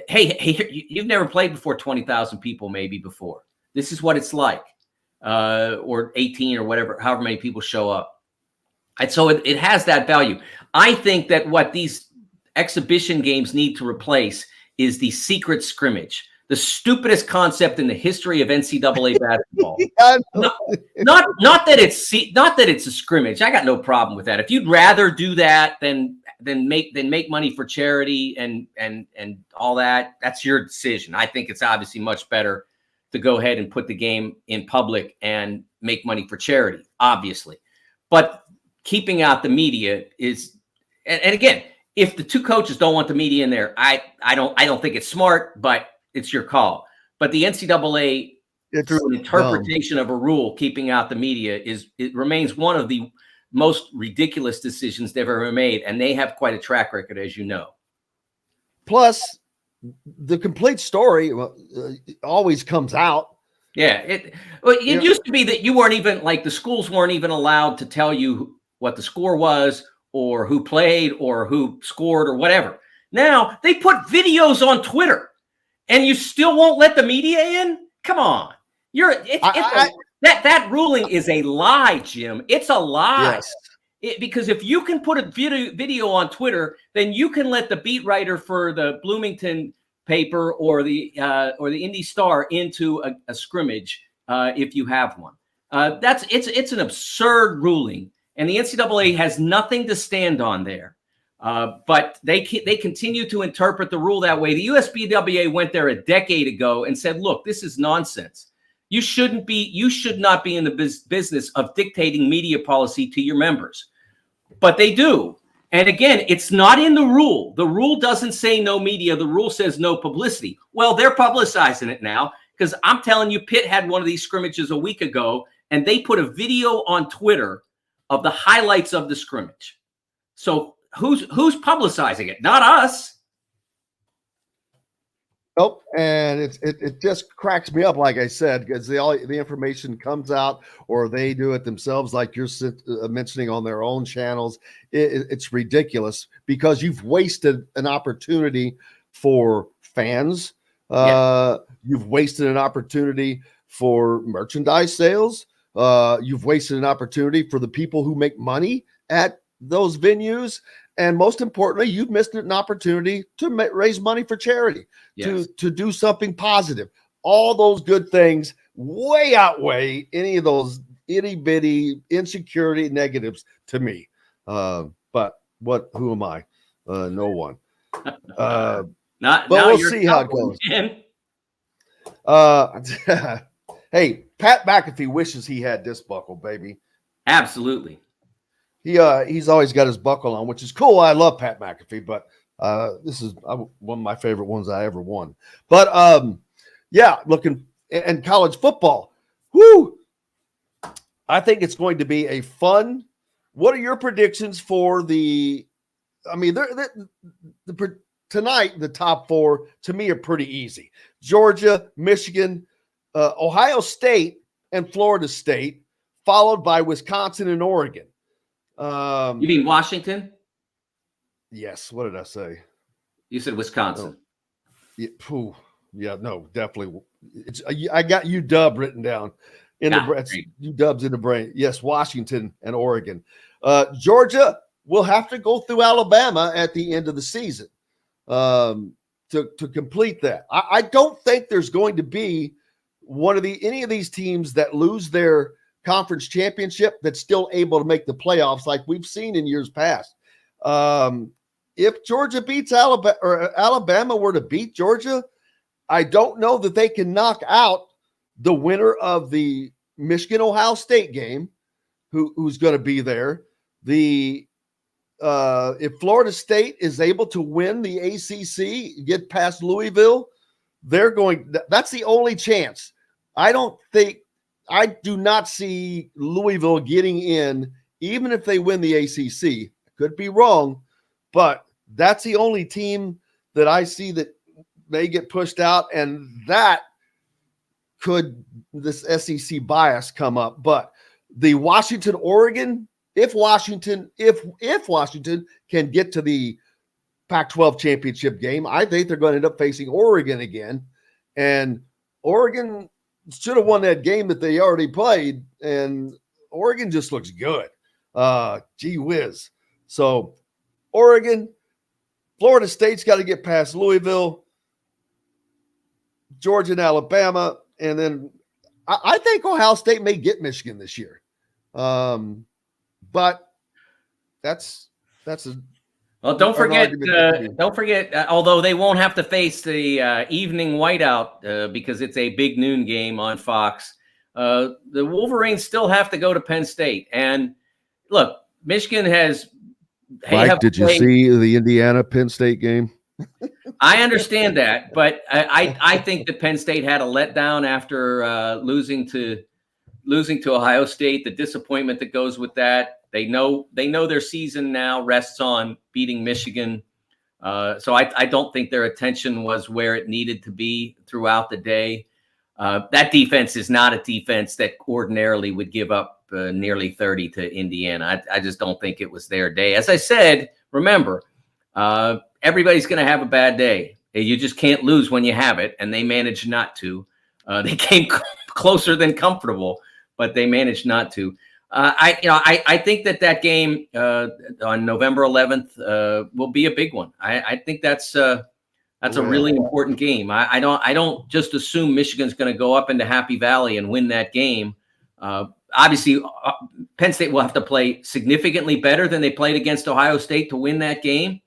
Hey, you've never played before 20,000 people maybe before. This is what it's like, or 18 or whatever, however many people show up. And so it has that value. I think that what these exhibition games need to replace is the secret scrimmage, the stupidest concept in the history of NCAA basketball. Not that it's a scrimmage. I got no problem with that. If you'd rather do that than make money for charity and all that, that's your decision. I think it's obviously much better to go ahead and put the game in public and make money for charity, obviously. But keeping out the media is, and again, if the two coaches don't want the media in there, I don't think it's smart, but it's your call. But the NCAA, through an interpretation of a rule, keeping out the media it remains one of the most ridiculous decisions they've ever made, and they have quite a track record, as you know. Plus, the complete story always comes out. Yeah, it used to be that you weren't even, like, the schools weren't even allowed to tell you what the score was or who played or who scored or whatever. Now they put videos on Twitter, and you still won't let the media in? Come on, that ruling is a lie, Jim. It's a lie. Yes. Because if you can put a video on Twitter, then you can let the beat writer for the Bloomington paper or the Indy Star into a scrimmage if you have one. It's an absurd ruling, and the NCAA has nothing to stand on there. But they continue to interpret the rule that way. The USBWA went there a decade ago and said, "Look, this is nonsense. You should not be in the business of dictating media policy to your members, but they do. And again, it's not in the rule. The rule doesn't say no media. The rule says no publicity. Well, they're publicizing it now, because I'm telling you, Pitt had one of these scrimmages a week ago, and they put a video on Twitter of the highlights of the scrimmage. So who's publicizing it? Not us. Nope, and it just cracks me up, like I said, because the information comes out, or they do it themselves, like you're mentioning on their own channels. It's ridiculous, because you've wasted an opportunity for fans. You've wasted an opportunity for merchandise sales. You've wasted an opportunity for the people who make money at those venues. And most importantly, you've missed an opportunity to raise money for charity, to do something positive. All those good things way outweigh any of those itty bitty insecurity negatives to me. But who am I? No one. But we'll see how it goes. Hey, Pat McAfee wishes he had this buckle, baby. Absolutely. He's always got his buckle on, which is cool. I love Pat McAfee, but this is one of my favorite ones I ever won. But looking and college football. Whoo! I think it's going to be a fun. What are your predictions for the? I mean, tonight the top four to me are pretty easy: Georgia, Michigan, Ohio State, and Florida State, followed by Wisconsin and Oregon. You mean Washington? Yes. What did I say? You said Wisconsin. No, definitely. I got UW written down in the brain. UW's in the brain. Yes, Washington and Oregon. Georgia will have to go through Alabama at the end of the season to complete that. I don't think there's going to be any of these teams that lose their conference championship that's still able to make the playoffs like we've seen in years past. If Georgia beats Alabama, or Alabama were to beat Georgia, I don't know that they can knock out the winner of the Michigan-Ohio State game, who's going to be there. If Florida State is able to win the ACC, get past Louisville, that's the only chance. I do not see Louisville getting in, even if they win the ACC. Could be wrong, but that's the only team that I see that may get pushed out, and that could this SEC bias come up. But the Washington-Oregon, if Washington can get to the Pac-12 championship game, I think they're going to end up facing Oregon again, and Oregon should have won that game that they already played, and Oregon just looks good. Gee whiz. So Oregon, Florida State's got to get past Louisville, Georgia and Alabama, and then I think Ohio State may get Michigan this year. But that's a well. Don't forget. Although they won't have to face the evening whiteout because it's a big noon game on Fox. The Wolverines still have to go to Penn State. And look, Michigan has. Mike, did you see the Indiana Penn State game? I understand that, but I think that Penn State had a letdown after losing to Ohio State. The disappointment that goes with that. They know their season now rests on beating Michigan. So I don't think their attention was where it needed to be throughout the day. That defense is not a defense that ordinarily would give up nearly 30 to Indiana. I just don't think it was their day. As I said, remember, everybody's going to have a bad day. You just can't lose when you have it, and they managed not to. They came closer than comfortable, but they managed not to. I think that game on November 11th will be a big one. I think that's a really important game. I don't just assume Michigan's going to go up into Happy Valley and win that game. Obviously, Penn State will have to play significantly better than they played against Ohio State to win that game.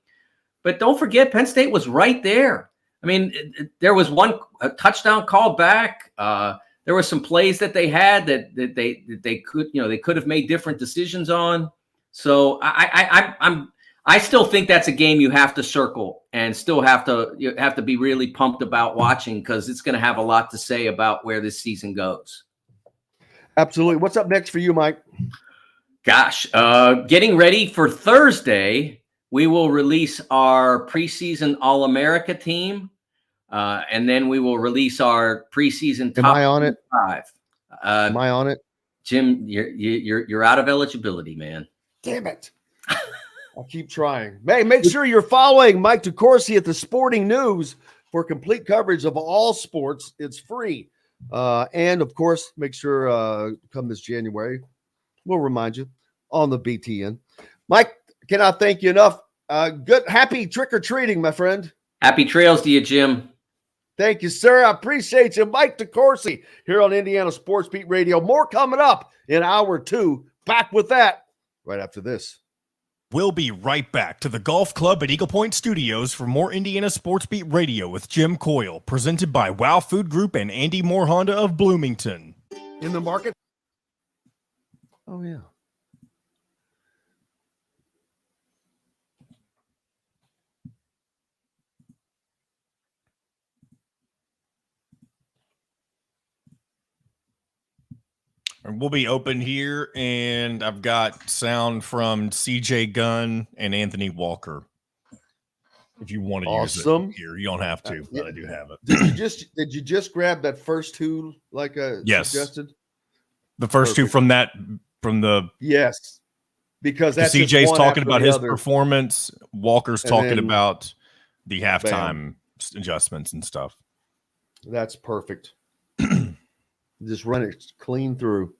But don't forget, Penn State was right there. I mean, there was one touchdown called back. there were some plays that they had that they could have made different decisions on. So I still think that's a game you have to circle and still have to be really pumped about watching, because it's going to have a lot to say about where this season goes. Absolutely. What's up next for you, Mike? Gosh, getting ready for Thursday, we will release our preseason All-America team, and then we will release our preseason top Am I on it? 5. Am I on it? Jim, you're out of eligibility, man. Damn it. I'll keep trying. Hey, make sure you're following Mike DeCourcy at the Sporting News for complete coverage of all sports. It's free. And, of course, make sure come this January, we'll remind you on the BTN. Mike, cannot thank you enough. Happy trick-or-treating, my friend. Happy trails to you, Jim. Thank you, sir. I appreciate you. Mike DeCourcy here on Indiana Sports Beat Radio. More coming up in hour 2. Back with that right after this. We'll be right back to the Golf Club at Eagle Point Studios for more Indiana Sports Beat Radio with Jim Coyle, presented by Wow Food Group and Andy Moore Honda of Bloomington. In the market? Oh, yeah. We'll be open here, and I've got sound from CJ Gunn and Anthony Walker. If you want to use it here, you don't have to, but I do have it. Did you just grab that first 2 like yes. suggested? The first Perfect. 2 from the yes, because that's CJ's talking about his performance. Walker's talking about the halftime adjustments and stuff. That's perfect. Just run it clean through.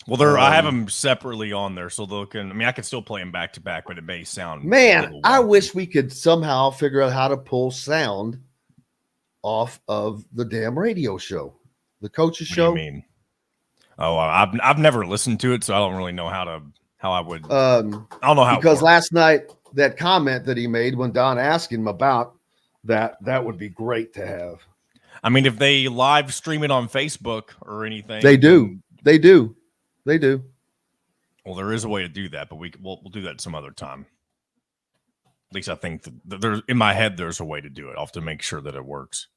Well, I have them separately on there, so I could still play them back to back, but it may sound. Man, I wish we could somehow figure out how to pull sound off of the damn radio show, the coach's show. What do you mean? Oh, I've never listened to it, so I don't really know how I would. I don't know how. Because last night that comment that he made when Don asked him about that would be great to have. I mean, if they live stream it on Facebook or anything, they do. Well, there is a way to do that, but we'll do that some other time. At least I think there's in my head there's a way to do it. I'll have to make sure that it works.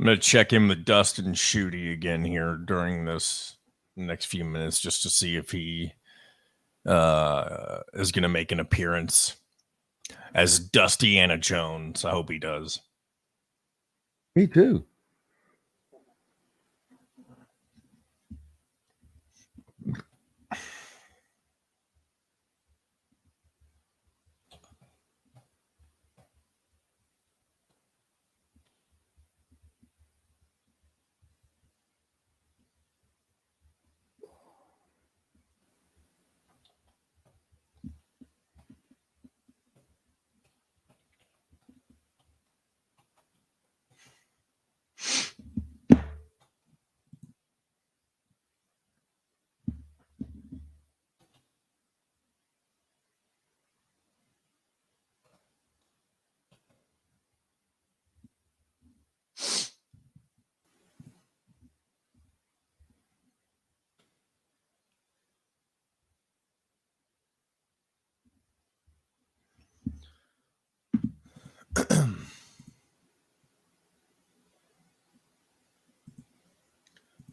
I'm going to check in with Dustin Shooty again here during this next few minutes just to see if he is going to make an appearance as Dustiana Jones. I hope he does. Me too.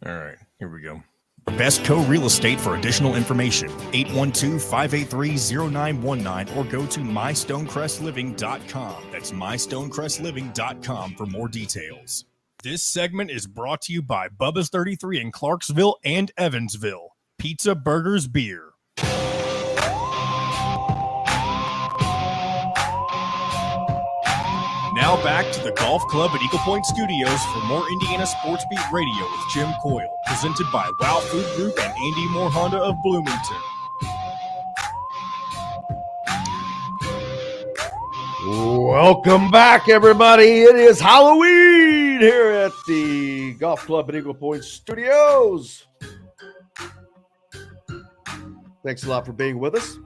All right, here we go. Bestco Real Estate for additional information, 812-583-0919, or go to mystonecrestliving.com. That's mystonecrestliving.com for more details. This segment is brought to you by Bubba's 33 in Clarksville and Evansville. Pizza, burgers, beer. Now back to the Golf Club at Eagle Point Studios for more Indiana Sports Beat Radio with Jim Coyle, presented by Wow Food Group and Andy Moore Honda of Bloomington. Welcome back, everybody. It is Halloween here at the Golf Club at Eagle Point Studios. Thanks a lot for being with us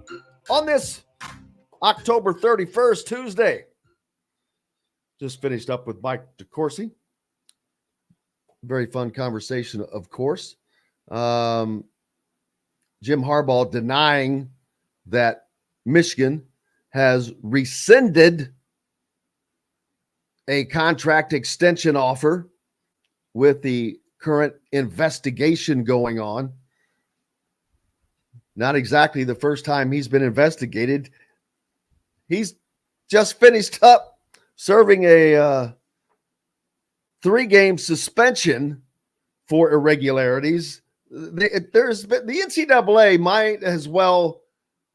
on this October 31st, Tuesday. Just finished up with Mike DeCourcy. Very fun conversation, of course. Jim Harbaugh denying that Michigan has rescinded a contract extension offer with the current investigation going on. Not exactly the first time he's been investigated. He's just finished up serving a 3-game suspension for irregularities. There's been, the NCAA might as well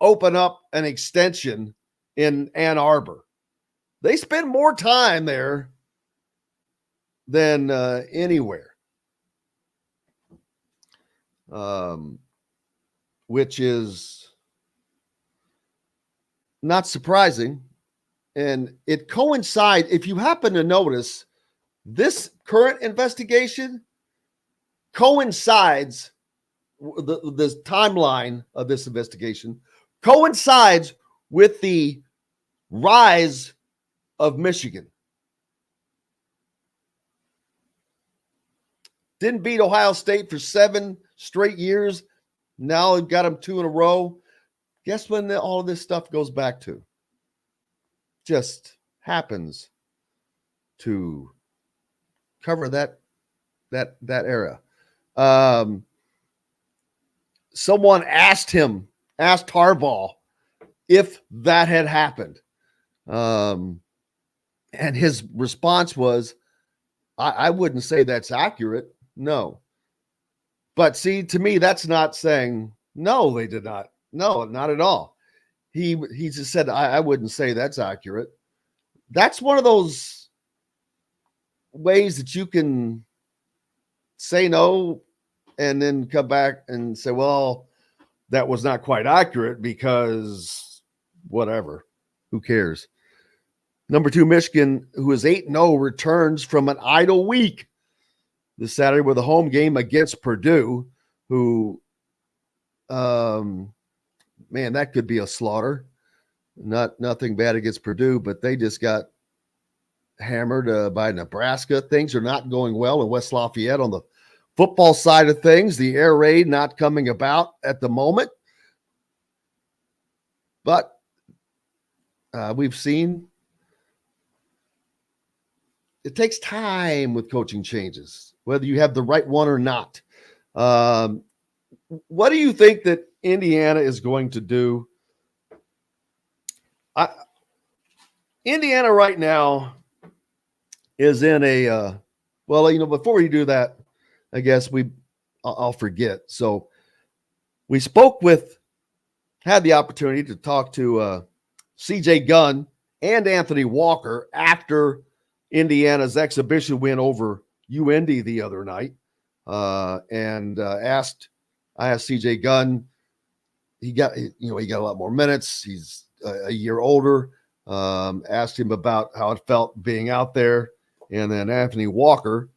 open up an extension in Ann Arbor. They spend more time there than anywhere, which is not surprising. And it coincides, if you happen to notice, this current investigation coincides, the timeline of this investigation coincides with the rise of Michigan. Didn't beat Ohio State for 7 straight years. Now they've got them 2 in a row. Guess when all of this stuff goes back to? Just happens to cover that era. Someone asked Harbaugh if that had happened. And his response was, I wouldn't say that's accurate. No. But see, to me, that's not saying, no, they did not. No, not at all. He just said, I wouldn't say that's accurate. That's one of those ways that you can say no and then come back and say, well, that was not quite accurate because whatever. Who cares? Number 2, Michigan, who is 8-0, returns from an idle week this Saturday with a home game against Purdue, who, man, that could be a slaughter. Nothing bad against Purdue, but they just got hammered by Nebraska. Things are not going well in West Lafayette on the football side of things. The air raid not coming about at the moment. But we've seen it takes time with coaching changes, whether you have the right one or not. What do you think that Indiana is going to do? Indiana right now is in a before we do that, I guess I'll forget. So we had the opportunity to talk to CJ Gunn and Anthony Walker after Indiana's exhibition win over UND the other night, and I asked CJ Gunn. He got a lot more minutes. He's a year older. Asked him about how it felt being out there, and then Anthony Walker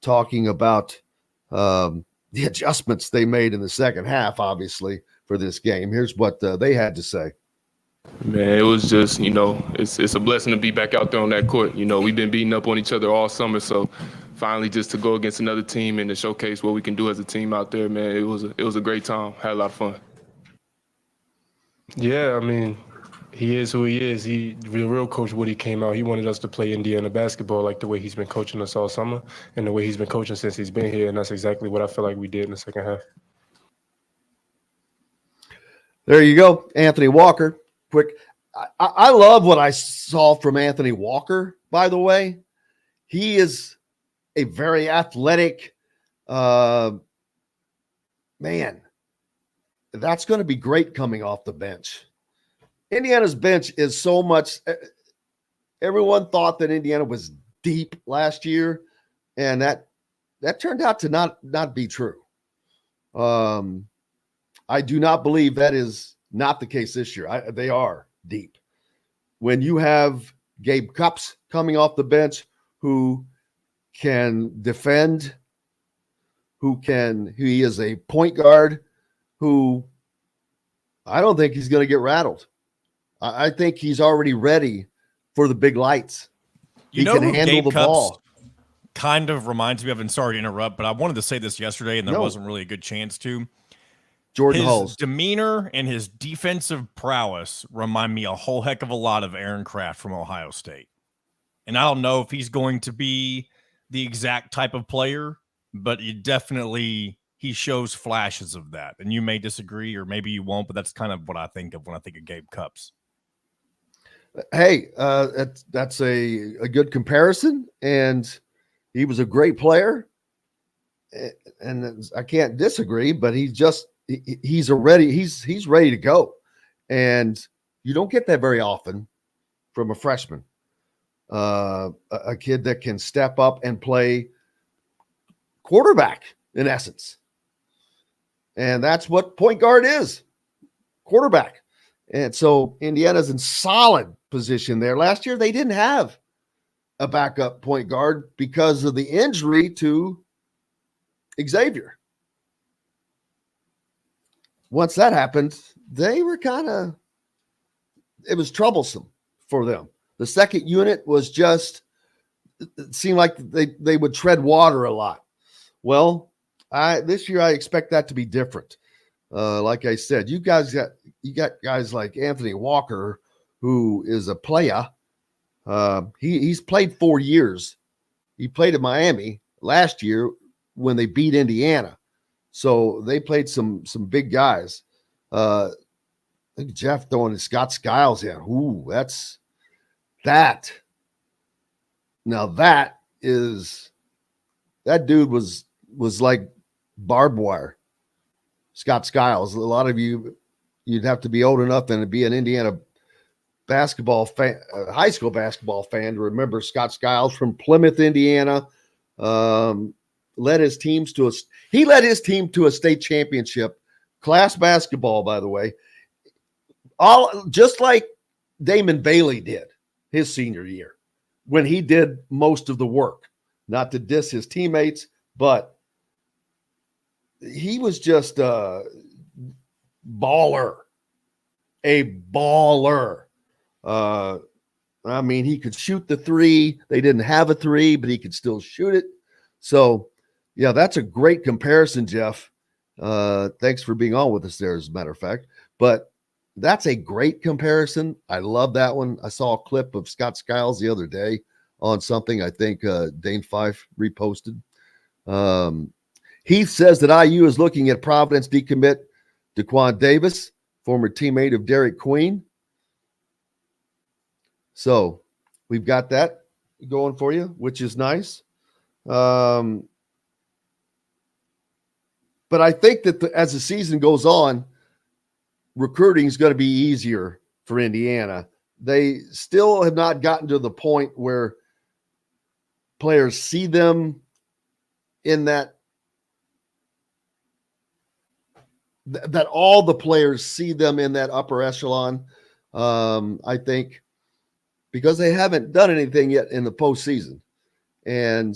talking about the adjustments they made in the second half, obviously, for this game. Here's what they had to say. Man, it was just, it's a blessing to be back out there on that court. We've been beating up on each other all summer, so finally just to go against another team and to showcase what we can do as a team out there, man, it was a great time. Had a lot of fun. Yeah, I mean, he is who he is. The real Coach Woody came out. He wanted us to play Indiana basketball like the way he's been coaching us all summer and the way he's been coaching since he's been here, and that's exactly what I feel like we did in the second half. There you go, Anthony Walker. Quick. I love what I saw from Anthony Walker, by the way. He is a very athletic man. That's going to be great coming off the bench. Indiana's bench is so much. Everyone thought that Indiana was deep last year, and that turned out to not be true. I do not believe that is not the case this year. They are deep. When you have Gabe Cupps coming off the bench, who can defend, he is a point guard who I don't think he's going to get rattled. I think he's already ready for the big lights. He can handle Gabe the Cupps ball. Kind of reminds me of, and sorry to interrupt, but I wanted to say this yesterday, and there wasn't really a good chance to. Jordan His Hulls. demeanor and his defensive prowess remind me a whole heck of a lot of Aaron Kraft from Ohio State. And I don't know if he's going to be the exact type of player, but he shows flashes of that. And you may disagree, or maybe you won't, but that's kind of what I think of when I think of Gabe Cupps. Hey, that's a good comparison, and he was a great player, and I can't disagree. But he's ready to go, and you don't get that very often from a freshman, a kid that can step up and play quarterback in essence, and that's what point guard is, quarterback. And so Indiana's in solid position there. Last year, they didn't have a backup point guard because of the injury to Xavier. Once that happened, they were it was troublesome for them. The second unit was it seemed like they would tread water a lot. Well, this year I expect that to be different. Like I said, you got guys like Anthony Walker, who is a player. He's played 4 years. He played at Miami last year when they beat Indiana. So they played some big guys. I think Jeff throwing Scott Skiles in. Ooh, that. Now that dude was like barbed wire. Scott Skiles. A lot of you'd have to be old enough and be an Indiana basketball fan, high school basketball fan, to remember Scott Skiles from Plymouth, Indiana. Led his team to a state championship, class basketball, by the way. All just like Damon Bailey did his senior year when he did most of the work. Not to diss his teammates, but he was just a baller. I mean, he could shoot the three. They didn't have a three, but he could still shoot it. So, yeah, that's a great comparison, Jeff. Thanks for being on with us there, as a matter of fact. But that's a great comparison. I love that one. I saw a clip of Scott Skiles the other day on something I think Dane Fife reposted. Heath says that IU is looking at Providence decommit Daquan Davis, former teammate of Derek Queen. So we've got that going for you, which is nice. But I think that as the season goes on, recruiting is going to be easier for Indiana. They still have not gotten to the point where players see them in that all the players see them in that upper echelon. I think because they haven't done anything yet in the postseason. And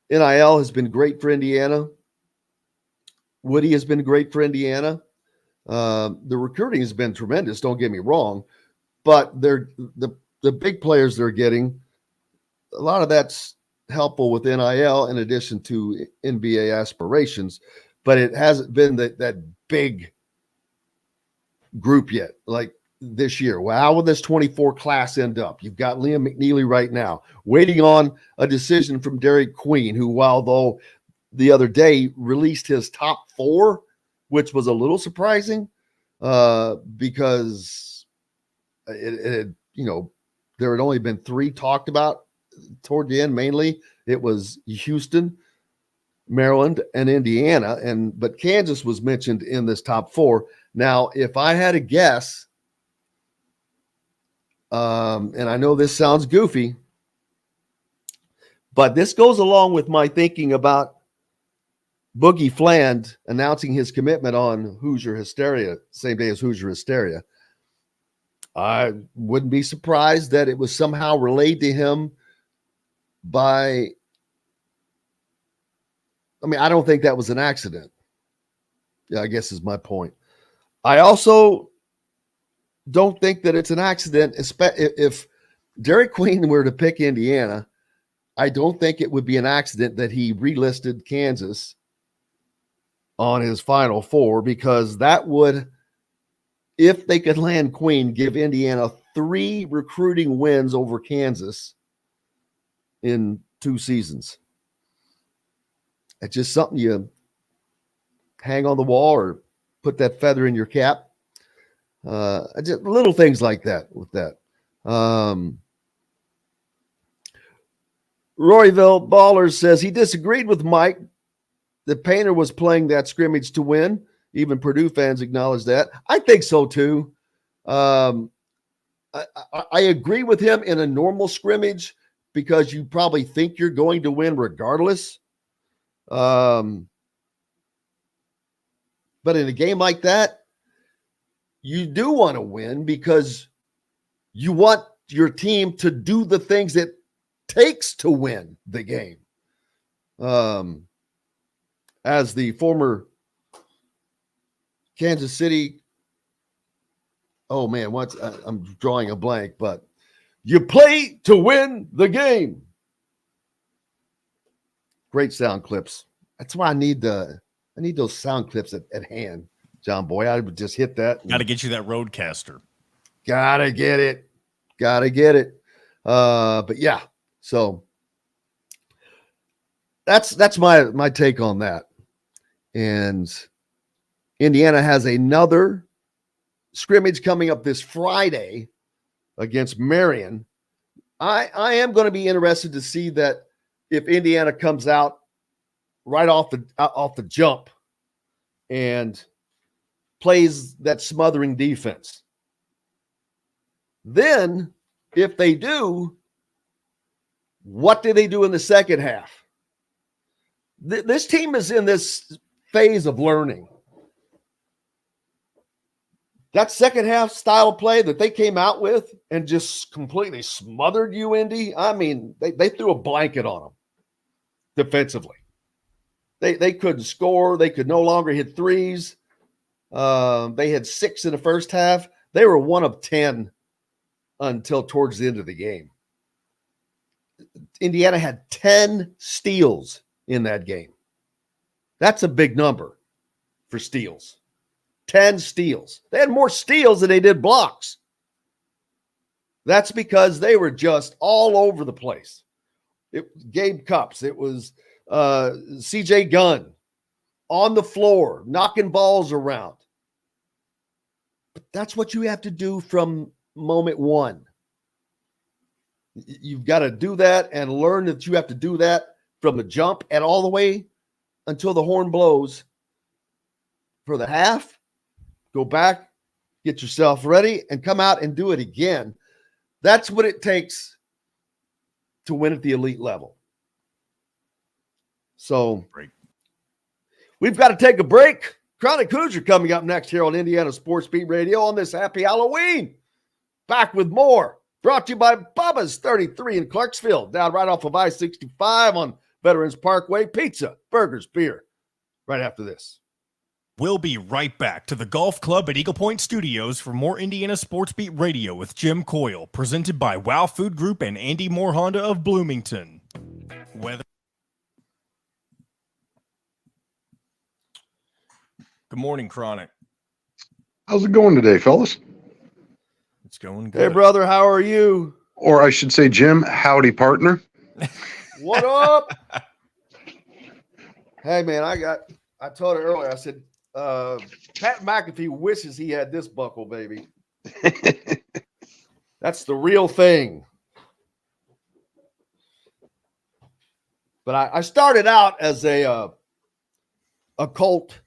NIL has been great for Indiana. Woody has been great for Indiana. The recruiting has been tremendous, don't get me wrong. But they're the big players they're getting, a lot of that's helpful with NIL in addition to NBA aspirations. But it hasn't been that big group yet, like this year. Well, how will this 24 class end up? You've got Liam McNeely right now, waiting on a decision from Derek Queen, who, though the other day released his top 4, which was a little surprising because there had only been 3 talked about toward the end. Mainly, it was Houston, Maryland, and Indiana, but Kansas was mentioned in this top 4. Now, if I had a guess, and I know this sounds goofy, but this goes along with my thinking about Boogie Fland announcing his commitment on Hoosier Hysteria, same day as Hoosier Hysteria. I wouldn't be surprised that it was somehow relayed to him by, I don't think that was an accident. Yeah, I guess is my point. I also don't think that it's an accident. If Derek Queen were to pick Indiana, I don't think it would be an accident that he relisted Kansas on his Final Four, because that would, if they could land Queen, give Indiana 3 recruiting wins over Kansas in 2 seasons. It's just something you hang on the wall or put that feather in your cap. Just little things like that with that. Royville Ballers says he disagreed with Mike that Painter was playing that scrimmage to win. Even Purdue fans acknowledge that. I think so too. I agree with him in a normal scrimmage because you probably think you're going to win regardless. But in a game like that, you do want to win because you want your team to do the things it takes to win the game. As the former Kansas City, I'm drawing a blank, but you play to win the game. Great sound clips. That's why I need those sound clips at hand, John Boy. I would just hit that. Got to get you that Roadcaster. Gotta get it. But yeah, so that's my take on that. And Indiana has another scrimmage coming up this Friday against Marion. I am going to be interested to see that if Indiana comes out right off the jump and plays that smothering defense. Then, if they do, what do they do in the second half? This team is in this phase of learning. That second half style of play that they came out with and just completely smothered you, Indy. They threw a blanket on them defensively. They couldn't score. They could no longer hit threes. They had 6 in the first half. They were 1 of 10 until towards the end of the game. Indiana had 10 steals in that game. That's a big number for steals. 10 steals. They had more steals than they did blocks. That's because they were just all over the place. Gabe Cups. It was CJ Gunn on the floor, knocking balls around. But that's what you have to do from moment one. You've got to do that and learn that you have to do that from the jump and all the way until the horn blows for the half. Go back, get yourself ready, and come out and do it again. That's what it takes to win at the elite level. So we've got to take a break. Chronic Hoosier coming up next here on Indiana Sports Beat Radio on this happy Halloween. Back with more. Brought to you by Bubba's 33 in Clarksville, down right off of I-65 on Veterans Parkway. Pizza, burgers, beer. Right after this. We'll be right back to the Golf Club at Eagle Point Studios for more Indiana Sports Beat Radio with Jim Coyle, presented by Wow Food Group and Andy Moore Honda of Bloomington. Good morning, Chronic. How's it going today, fellas? It's going good. Hey, brother, how are you? Or I should say, Jim, howdy, partner. What up? Hey, man, I told her earlier, I said, Pat McAfee wishes he had this buckle, baby. That's the real thing. But I started out as a Colt,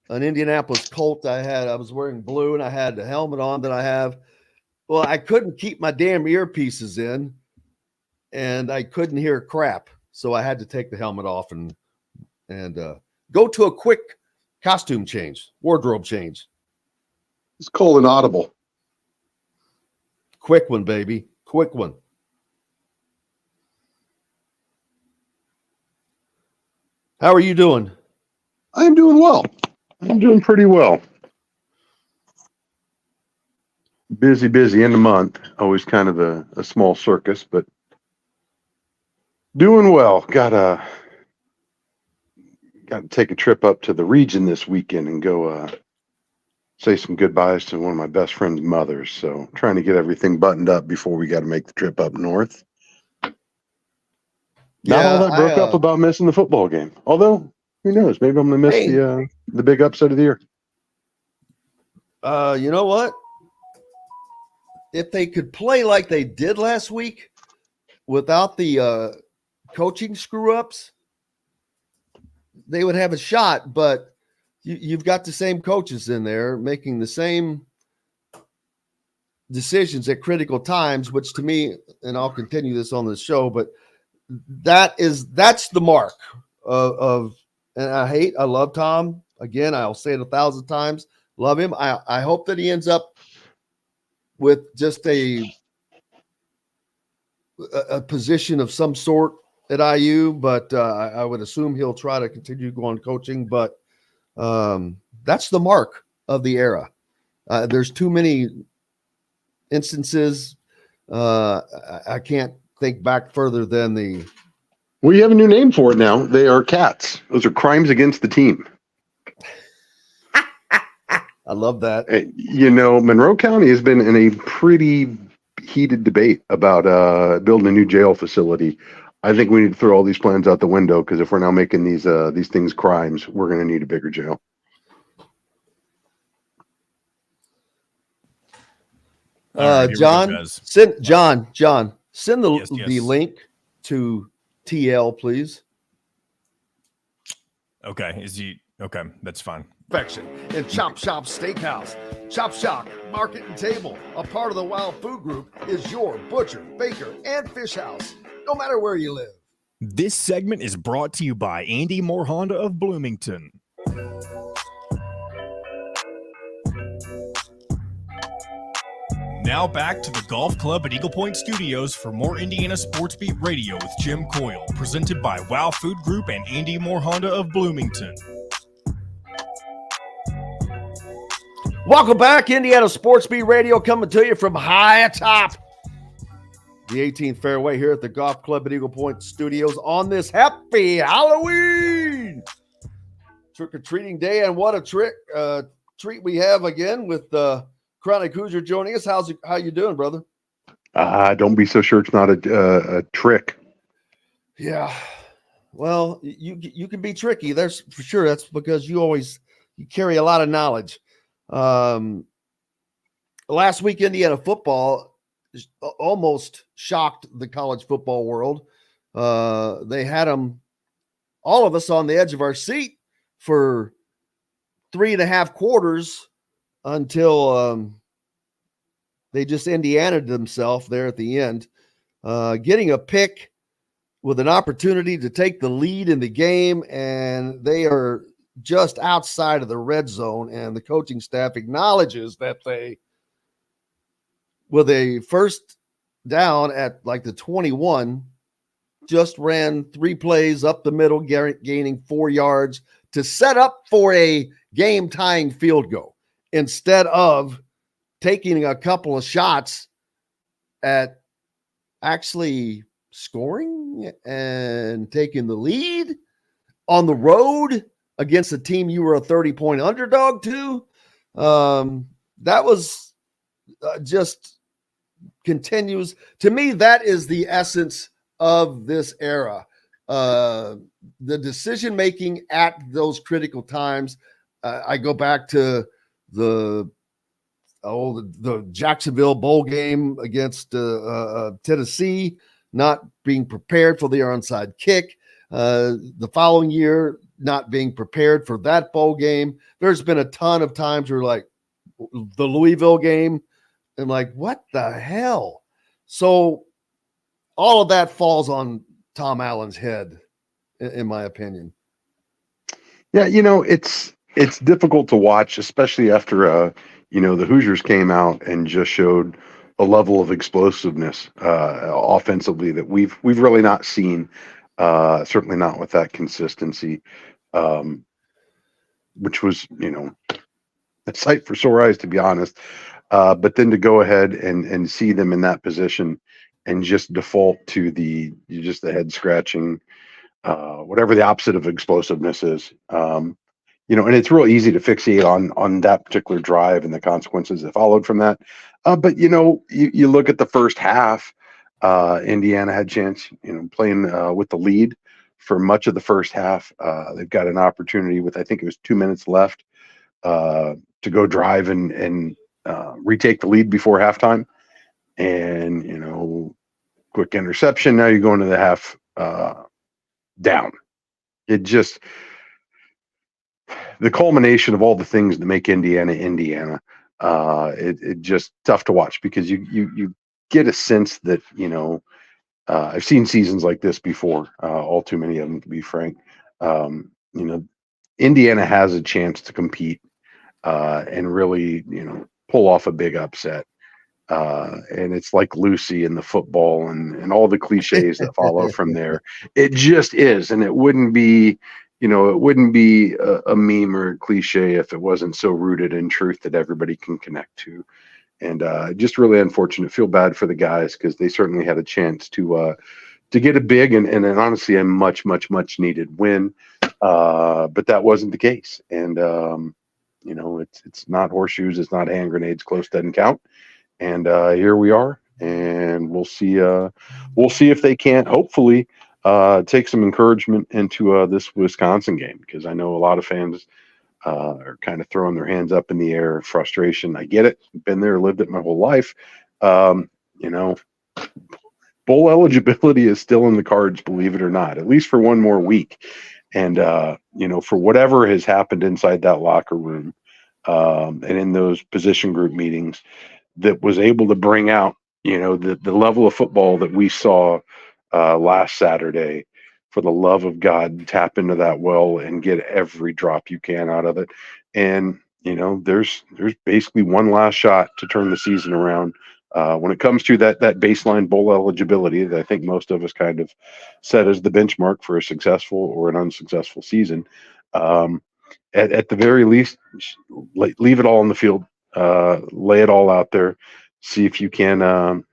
an Indianapolis Colt. I was wearing blue and I had the helmet on that I have. Well, I couldn't keep my damn earpieces in and I couldn't hear crap. So I had to take the helmet off and go to a quick costume change, wardrobe change. It's called an audible. Quick one, baby. Quick one. How are you doing? I'm doing well. I'm doing pretty well. Busy end of month. Always kind of a small circus, but doing well. Got to take a trip up to the region this weekend and go say some goodbyes to one of my best friend's mothers. So trying to get everything buttoned up before we got to make the trip up north. Not all that broke up about missing the football game. Although, who knows? Maybe I'm going to miss the big upset of the year. You know what? If they could play like they did last week without the coaching screw-ups, they would have a shot. But you've got the same coaches in there making the same decisions at critical times, which to me, and I'll continue this on the show, but that's the mark of and I love Tom. Again, I'll say it 1,000 times. Love him. I hope that he ends up with just a position of some sort at IU, but I would assume he'll try to continue going coaching. But that's the mark of the era. There's too many instances. I can't think back further than the. Well, you have a new name for it now. They are CATs. Those are crimes against the team. I love that. You know, Monroe County has been in a pretty heated debate about building a new jail facility. I think we need to throw all these plans out the window, because if we're now making these things crimes, we're going to need a bigger jail. John, send the link to TL, please. Okay. Okay, that's fine. Perfection in Chop Shop Steakhouse. Chop Shop Market and Table, a part of the Wild Food Group, is your butcher, baker, and fish house, no matter where you live. This segment is brought to you by Andy Moore Honda of Bloomington. Now back to the Golf Club at Eagle Point Studios for more Indiana Sports Beat Radio with Jim Coyle, presented by Wow Food Group and Andy Moore Honda of Bloomington. Welcome back, Indiana Sports Beat Radio, coming to you from high atop the 18th fairway here at the Golf Club at Eagle Point Studios on this happy Halloween trick-or-treating day. And what a treat we have again with Chronic Hoosier joining us. How you doing, brother? Don't be so sure it's not a trick. Yeah. Well, you can be tricky. That's for sure. That's because you carry a lot of knowledge. Last week, Indiana football almost shocked the college football world. They had all of us on the edge of our seat for 3.5 quarters until they just Indiana'd themselves there at the end, getting a pick with an opportunity to take the lead in the game, and they are just outside of the red zone, and the coaching staff acknowledges that they, with a first down at like the 21, just ran 3 plays up the middle, gaining 4 yards to set up for a game-tying field goal instead of taking a couple of shots at actually scoring and taking the lead on the road against a team you were a 30-point underdog to. That was just continues. To me, that is the essence of this era. The decision-making at those critical times. I go back to the Jacksonville bowl game against Tennessee, not being prepared for the onside kick. The following year, not being prepared for that bowl game. There's been a ton of times where, like the Louisville game, and like, what the hell? So all of that falls on Tom Allen's head, in my opinion. Yeah, it's difficult to watch, especially after the Hoosiers came out and just showed a level of explosiveness offensively that we've really not seen. Certainly not with that consistency, which was, a sight for sore eyes, to be honest. But then to go ahead and see them in that position and just default to the head scratching, whatever the opposite of explosiveness is. And it's real easy to fixate on that particular drive and the consequences that followed from that. But you look at the first half, Indiana had a chance, playing with the lead for much of the first half. They've got an opportunity with, I think it was 2 minutes left, to go drive and retake the lead before halftime. And, quick interception. Now you're going to the half down. It just, the culmination of all the things that make Indiana, it just tough to watch because you get a sense that, I've seen seasons like this before, all too many of them, to be frank. Indiana has a chance to compete and really, pull off a big upset. And it's like Lucy in the football and all the cliches that follow from there. It just is. And it wouldn't be, a meme or a cliche if it wasn't so rooted in truth that everybody can connect to. And just really unfortunate. Feel bad for the guys because they certainly had a chance to get a big and honestly a much, much, much needed win. But that wasn't the case. And, it's not horseshoes. It's not hand grenades. Close doesn't count. And here we are. And we'll see if they can't, hopefully, take some encouragement into this Wisconsin game, because I know a lot of fans are kind of throwing their hands up in the air, frustration. I get it. Been there, lived it my whole life. Bowl eligibility is still in the cards, believe it or not, at least for one more week. And, for whatever has happened inside that locker room and in those position group meetings that was able to bring out, the level of football that we saw last Saturday. For the love of God, tap into that well and get every drop you can out of it. And, there's basically one last shot to turn the season around. When it comes to that baseline bowl eligibility that I think most of us kind of set as the benchmark for a successful or an unsuccessful season, at the very least, leave it all on the field, lay it all out there, see if you can't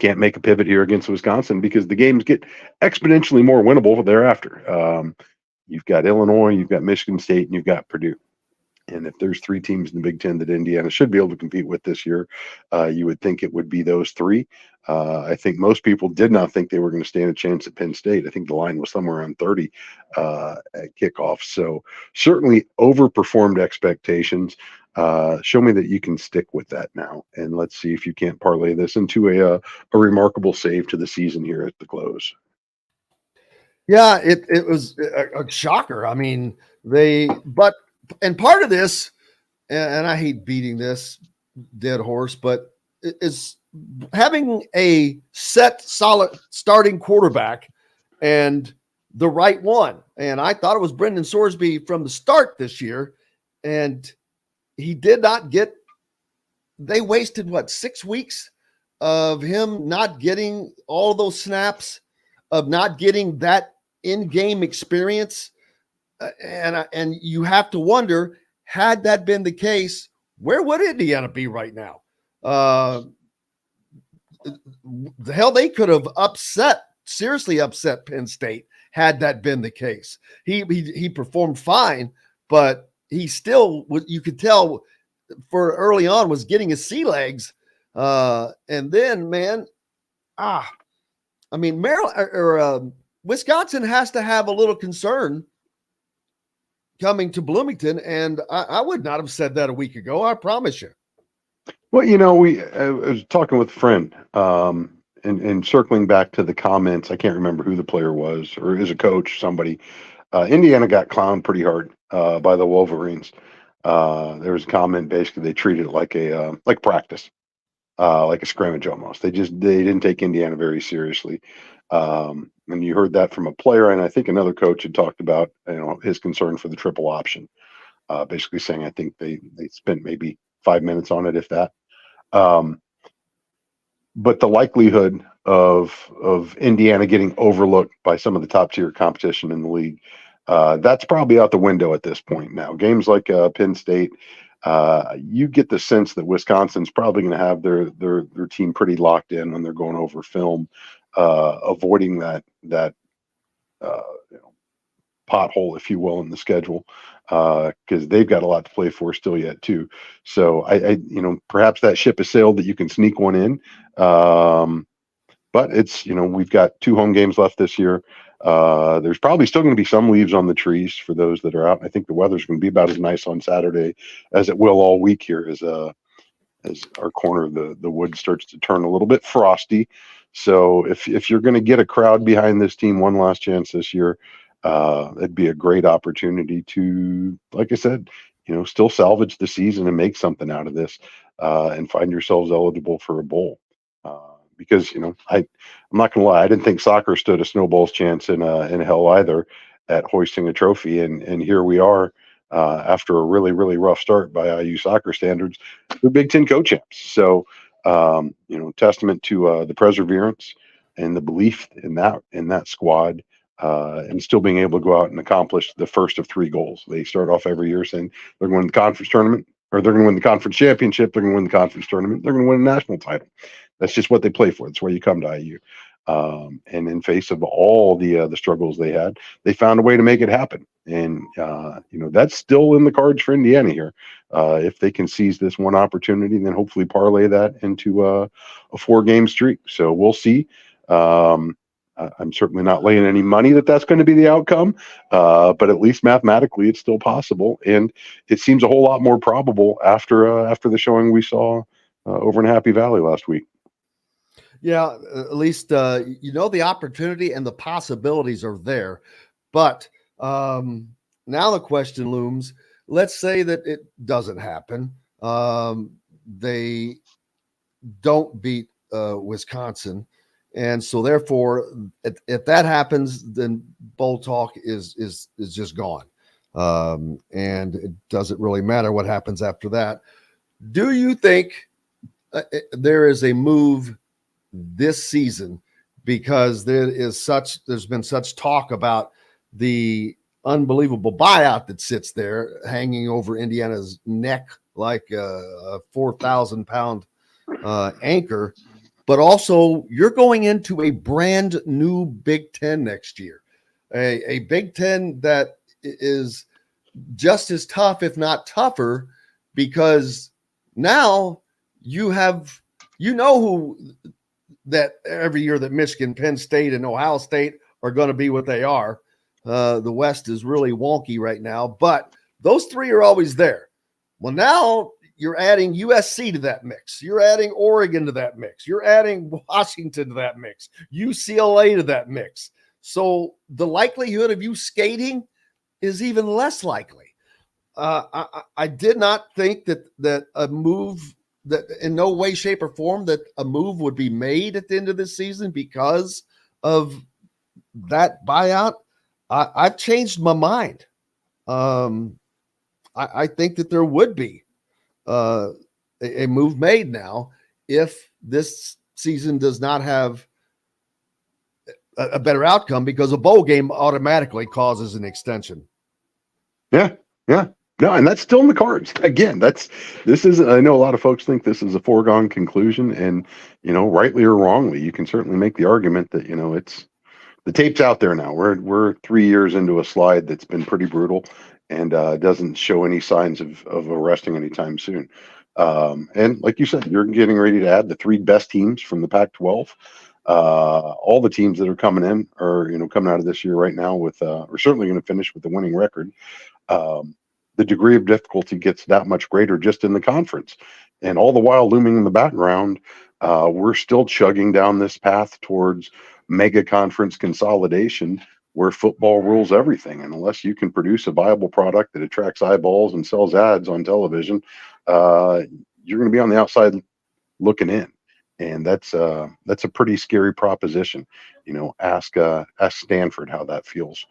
make a pivot here against Wisconsin, because the games get exponentially more winnable thereafter. You've got Illinois, you've got Michigan State, and you've got Purdue. And if there's three teams in the Big Ten that Indiana should be able to compete with this year, you would think it would be those three. I think most people did not think they were going to stand a chance at Penn State. I think the line was somewhere around 30 at kickoff. So certainly overperformed expectations. Show me that you can stick with that now. And let's see if you can't parlay this into a remarkable save to the season here at the close. Yeah, it was a shocker. I mean, and part of this, and I hate beating this dead horse, but is having a set, solid starting quarterback and the right one. And I thought it was Brendan Sorsby from the start this year, and he did not get. They wasted 6 weeks of him not getting all those snaps, of not getting that in-game experience. And you have to wonder, had that been the case, where would Indiana be right now? The hell, they could have seriously upset Penn State had that been the case. He performed fine, but he still, you could tell for early on, was getting his sea legs. And then, man, Wisconsin has to have a little concern coming to Bloomington, and I would not have said that a week ago. I promise you. Well, I was talking with a friend, and circling back to the comments. I can't remember who the player was, or is a coach, somebody. Indiana got clowned pretty hard by the Wolverines. There was a comment, basically they treated it like practice, like a scrimmage almost. They didn't take Indiana very seriously. And you heard that from a player, and I think another coach had talked about his concern for the triple option, basically saying I think they spent maybe 5 minutes on it, if that. but the likelihood of Indiana getting overlooked by some of the top tier competition in the league, that's probably out the window at this point now. Games like Penn State, you get the sense that Wisconsin's probably going to have their team pretty locked in when they're going over film, avoiding that pothole, if you will, in the schedule, because they've got a lot to play for still yet too. So I perhaps that ship has sailed that you can sneak one in. But it's, we've got 2 home games left this year. There's probably still going to be some leaves on the trees for those that are out. I think the weather's going to be about as nice on Saturday as it will all week here as our corner of the wood starts to turn a little bit frosty. So if you're going to get a crowd behind this team one last chance this year, it'd be a great opportunity to, like I said, still salvage the season and make something out of this, and find yourselves eligible for a bowl. Because I'm not gonna lie, I didn't think soccer stood a snowball's chance in hell either at hoisting a trophy, and here we are after a really, really rough start by IU soccer standards, the Big Ten co-champs. So testament to the perseverance and the belief in that squad, and still being able to go out and accomplish the first of 3 goals. They start off every year saying they're going to win the conference tournament, or they're going to win the conference championship, they're going to win the conference tournament, they're going to win a national title. That's just what they play for. That's why you come to IU. And in face of all the struggles they had, they found a way to make it happen. And that's still in the cards for Indiana here. If they can seize this one opportunity, then hopefully parlay that into a 4-game streak. So we'll see. I'm certainly not laying any money that's going to be the outcome, but at least mathematically, it's still possible, and it seems a whole lot more probable after the showing we saw over in Happy Valley last week. Yeah, at least the opportunity and the possibilities are there. But now the question looms, let's say that it doesn't happen. They don't beat Wisconsin. And so therefore, if that happens, then bowl talk is just gone. And it doesn't really matter what happens after that. Do you think there is a move this season, because there's been such talk about the unbelievable buyout that sits there hanging over Indiana's neck like a 4,000-pound anchor, but also you're going into a brand new Big Ten next year, a Big Ten that is just as tough, if not tougher, because now you have, who that every year that Michigan, Penn State, and Ohio State are going to be what they are. The West is really wonky right now, but those 3 are always there. Well, now you're adding USC to that mix. You're adding Oregon to that mix. You're adding Washington to that mix. UCLA to that mix. So the likelihood of you skating is even less likely. I did not think that a move, that in no way, shape, or form that a move would be made at the end of this season because of that buyout. I've changed my mind. I think that there would be a move made now if this season does not have a better outcome, because a bowl game automatically causes an extension. Yeah. No, and that's still in the cards. Again, I know a lot of folks think this is a foregone conclusion, and rightly or wrongly, you can certainly make the argument that it's the tape's out there now. We're 3 years into a slide that's been pretty brutal, and doesn't show any signs of arresting anytime soon. And like you said, you're getting ready to add the 3 best teams from the Pac-12. All the teams that are coming in are coming out of this year right now with are certainly going to finish with the winning record. The degree of difficulty gets that much greater just in the conference, and all the while looming in the background, we're still chugging down this path towards mega conference consolidation, where football rules everything. And unless you can produce a viable product that attracts eyeballs and sells ads on television, you're going to be on the outside looking in, and that's a pretty scary proposition. Ask Stanford how that feels.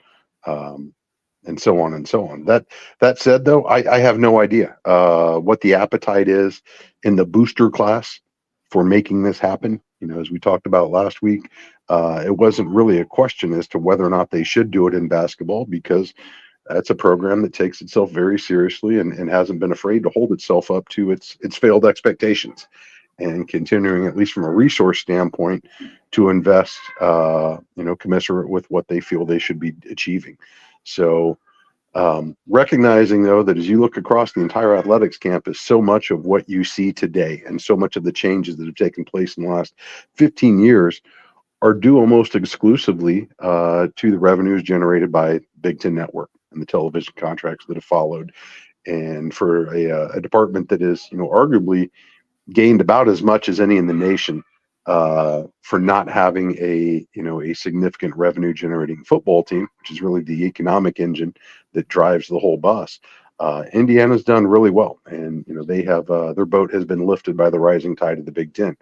And so on and so on. That said, though, I have no idea what the appetite is in the booster class for making this happen. As we talked about last week, it wasn't really a question as to whether or not they should do it in basketball, because that's a program that takes itself very seriously and hasn't been afraid to hold itself up to its failed expectations, and continuing, at least from a resource standpoint, to invest, commensurate with what they feel they should be achieving. So recognizing, though, that as you look across the entire athletics campus, so much of what you see today and so much of the changes that have taken place in the last 15 years are due almost exclusively to the revenues generated by Big Ten Network and the television contracts that have followed. And for a department that is, arguably gained about as much as any in the nation, for not having a significant revenue generating football team, which is really the economic engine that drives the whole bus. Indiana's done really well, and they have their boat has been lifted by the rising tide of the Big Ten.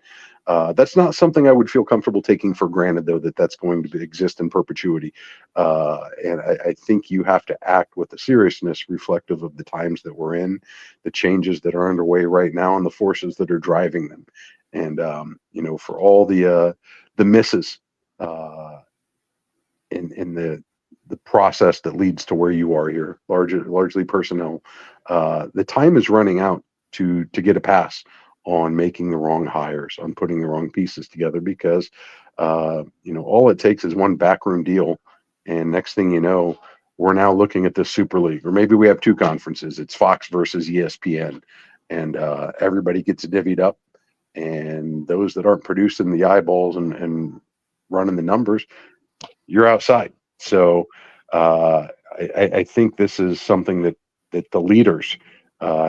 That's not something I would feel comfortable taking for granted, though, that's going to exist in perpetuity. And I think you have to act with a seriousness reflective of the times that we're in, the changes that are underway right now, and the forces that are driving them. And for all the misses in the process that leads to where you are here, largely personnel, the time is running out to get a pass on making the wrong hires, on putting the wrong pieces together, because all it takes is one backroom deal, and next thing you know, we're now looking at this Super League, or maybe we have two conferences. It's Fox versus ESPN, and everybody gets divvied up, and those that aren't producing the eyeballs and running the numbers, you're outside. So I think this is something that the leaders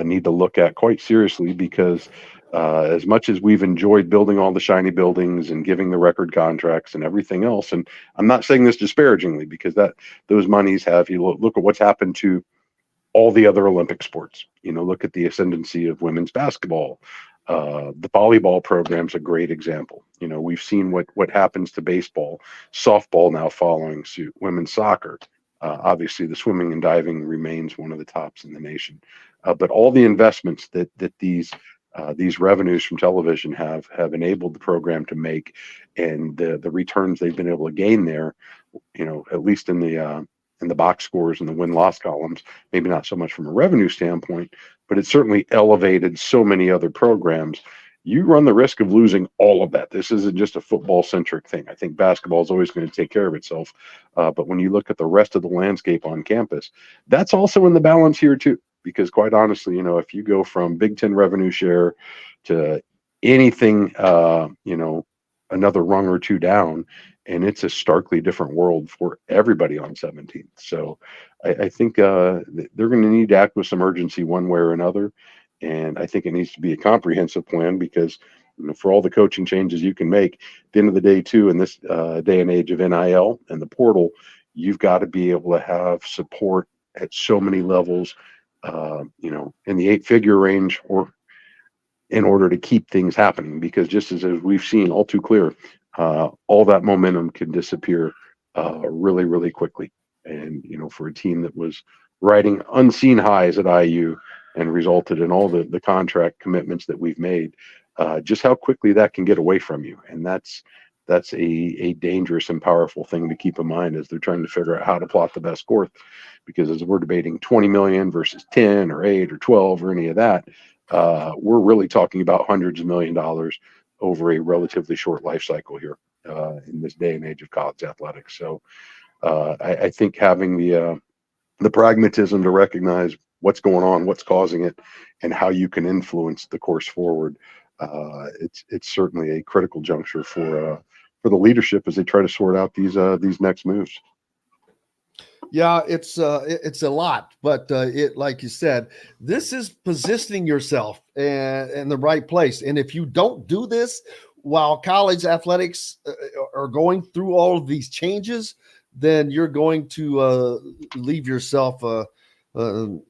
need to look at quite seriously, because as much as we've enjoyed building all the shiny buildings and giving the record contracts and everything else, and I'm not saying this disparagingly, because those monies have, look at what's happened to all the other Olympic sports. Look at the ascendancy of women's basketball. The volleyball program's a great example. We've seen what happens to baseball, softball now following suit, women's soccer. Obviously, the swimming and diving remains one of the tops in the nation. But all the investments that these revenues from television have enabled the program to make, and the returns they've been able to gain there, at least in the box scores and the win-loss columns, maybe not so much from a revenue standpoint, but it certainly elevated so many other programs. You run the risk of losing all of that. This isn't just a football-centric thing. I think basketball is always going to take care of itself. But when you look at the rest of the landscape on campus, that's also in the balance here too. Because quite honestly, if you go from Big Ten revenue share to anything, another rung or two down, and it's a starkly different world for everybody on 17th. So I think they're going to need to act with some urgency one way or another. And I think it needs to be a comprehensive plan, because for all the coaching changes you can make, at the end of the day too, in this day and age of NIL and the portal, you've got to be able to have support at so many levels, in the 8-figure range, or in order to keep things happening. Because just as we've seen all too clear, all that momentum can disappear really, really quickly. And, for a team that was riding unseen highs at IU and resulted in all the contract commitments that we've made, just how quickly that can get away from you. And that's a dangerous and powerful thing to keep in mind as they're trying to figure out how to plot the best course. Because as we're debating 20 million versus 10 or 8 or 12 or any of that, we're really talking about hundreds of $1 million over a relatively short life cycle here in this day and age of college athletics. So I think having the pragmatism to recognize what's going on, what's causing it, and how you can influence the course forward, it's certainly a critical juncture for the leadership as they try to sort out these next moves. Yeah, it's a lot, but it, like you said, this is positioning yourself in the right place. And if you don't do this while college athletics are going through all of these changes, then you're going to leave yourself on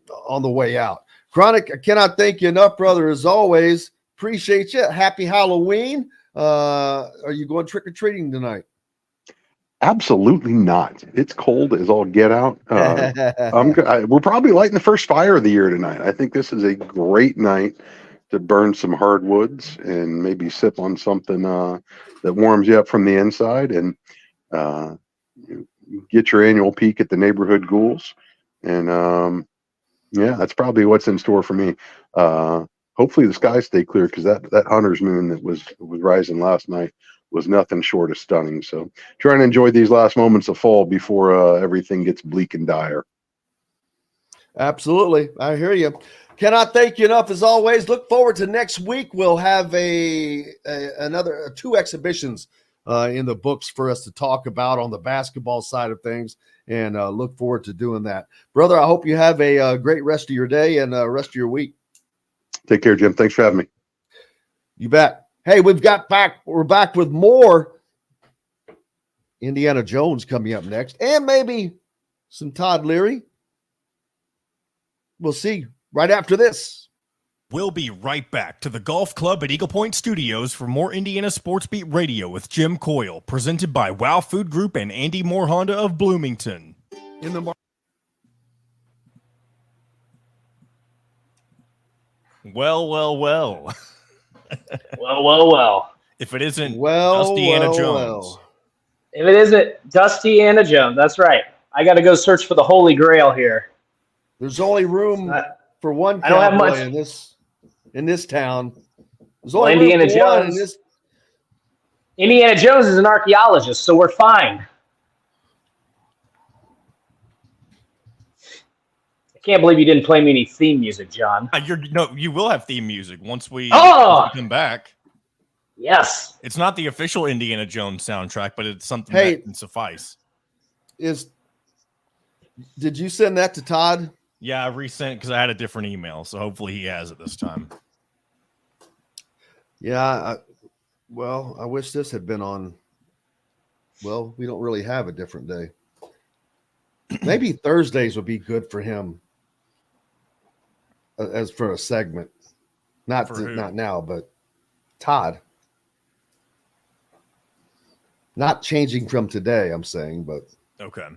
the way out. Chronic, I cannot thank you enough, brother. As always, appreciate you. Happy Halloween. Are you going trick-or-treating tonight? Absolutely not. It's cold as all get out. We're probably lighting the first fire of the year tonight. I think this is a great night to burn some hardwoods and maybe sip on something that warms you up from the inside, and get your annual peek at the neighborhood ghouls. And yeah, that's probably what's in store for me. Hopefully the skies stay clear, because that hunter's moon that was rising last night was nothing short of stunning. So trying to enjoy these last moments of fall before everything gets bleak and dire. Absolutely. I hear you. Cannot thank you enough as always. Look forward to next week. We'll have another 2 exhibitions in the books for us to talk about on the basketball side of things, and look forward to doing that. Brother, I hope you have a great rest of your day and rest of your week. Take care, Jim. Thanks for having me. You bet. Hey, we're back with more Indiana Jones coming up next, and maybe some Todd Leary. We'll see right after this. We'll be right back to the Golf Club at Eagle Point Studios for more Indiana Sports Beat Radio with Jim Coyle, presented by Wow Food Group and Andy Moore Honda of Bloomington. In the Well. Well. If it isn't Dustiana Jones. If it isn't Dustiana Jones, that's right. I got to go search for the Holy Grail here. There's only room for one I don't have cowboy much in this town. There's well, only Indiana room for one in Jones. this. Indiana Jones is an archaeologist, so we're fine. I can't believe you didn't play me any theme music, John. You will have theme music once we come back. Yes. It's not the official Indiana Jones soundtrack, but it's something Hey, that can suffice. Did you send that to Todd? Yeah, I resent because I had a different email, so hopefully he has it this time. Yeah, I wish this had been on. Well, we don't really have a different day. Maybe Thursdays would be good for him as for a segment. Not now, but Todd. Not changing from today, I'm saying, but okay.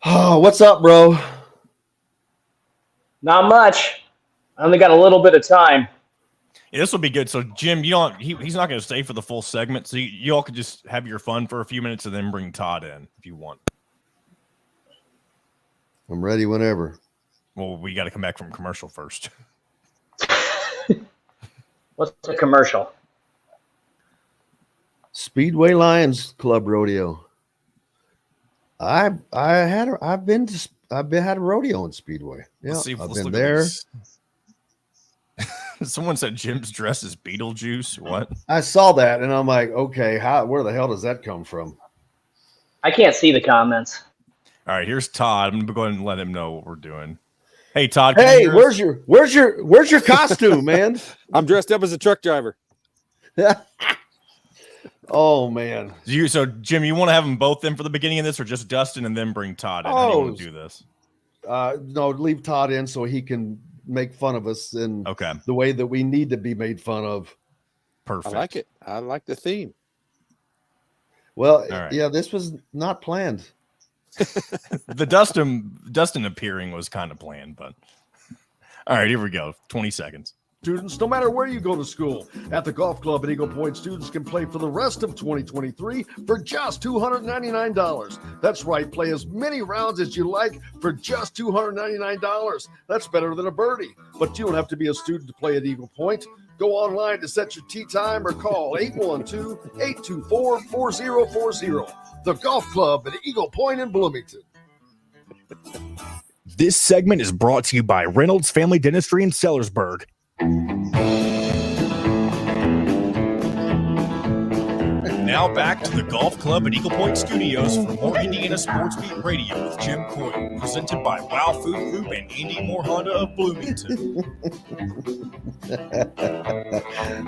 Oh, what's up, bro? Not much. I only got a little bit of time. Yeah, this will be good. So, Jim, he's not going to stay for the full segment, so you all could just have your fun for a few minutes and then bring Todd in if you want. I'm ready whenever. Well, we got to come back from commercial first. What's the commercial? Speedway Lions Club Rodeo. I've had a rodeo in Speedway. Yeah, I've been there. Someone said Jim's dress is Beetlejuice. What? I saw that and I'm like, okay, where the hell does that come from? I can't see the comments. All right, here's Todd. I'm gonna go ahead and let him know what we're doing. Hey, Todd. Hey, where's your costume, man? I'm dressed up as a truck driver. Oh man. So Jim, you want to have them both in for the beginning of this, or just Dustin and then bring Todd in? How do you want to do this? No, leave Todd in so he can make fun of us in the way that we need to be made fun of. Perfect. I like it. I like the theme. Well, yeah, this was not planned. The Dustin appearing was kind of planned, but all right, here we go. 20 seconds. Students, no matter where you go to school, at the Golf Club at Eagle Point, students can play for the rest of 2023 for just $299. That's right, play as many rounds as you like for just $299. That's better than a birdie. But you don't have to be a student to play at Eagle Point. Go online to set your tee time or call 812-824-4040. The Golf Club at Eagle Point in Bloomington. This segment is brought to you by Reynolds Family Dentistry in Sellersburg. Now back to the Golf Club at Eagle Point Studios for more Indiana Sports Beat Radio with Jim Coyle, presented by Wow Food Group and Andy Moore Honda of Bloomington.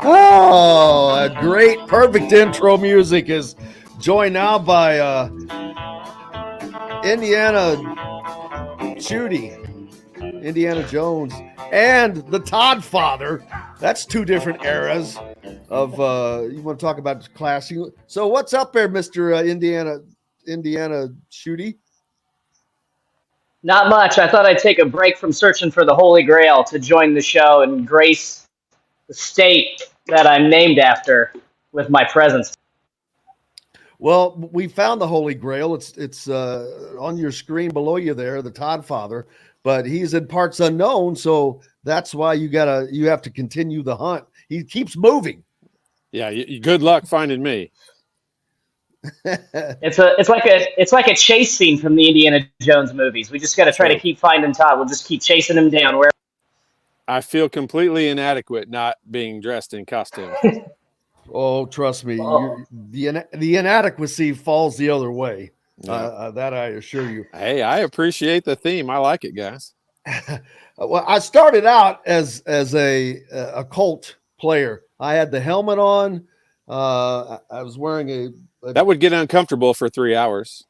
Oh, a great, perfect intro music is joined now by Indiana Judy, Indiana Jones, and the Todd father. That's two different eras of you want to talk about class. So what's up there, Mr. Indiana Shooty? Not much. I thought I'd take a break from searching for the Holy Grail to join the show and grace the state that I'm named after with my presence. Well, we found the Holy Grail. It's on your screen below you there, the Todd Father, but he's in parts unknown, so that's why you have to continue the hunt. He keeps moving. Yeah, good luck finding me. It's like a chase scene from the Indiana Jones movies. We just got to try to keep finding Todd. We'll just keep chasing him down. Where I feel completely inadequate not being dressed in costume. Oh, trust me, the inadequacy falls the other way. Yeah. That I assure you. Hey, I appreciate the theme. I like it, guys. Well, I started out as a Colt player. I had the helmet on. I was wearing that would get uncomfortable for 3 hours.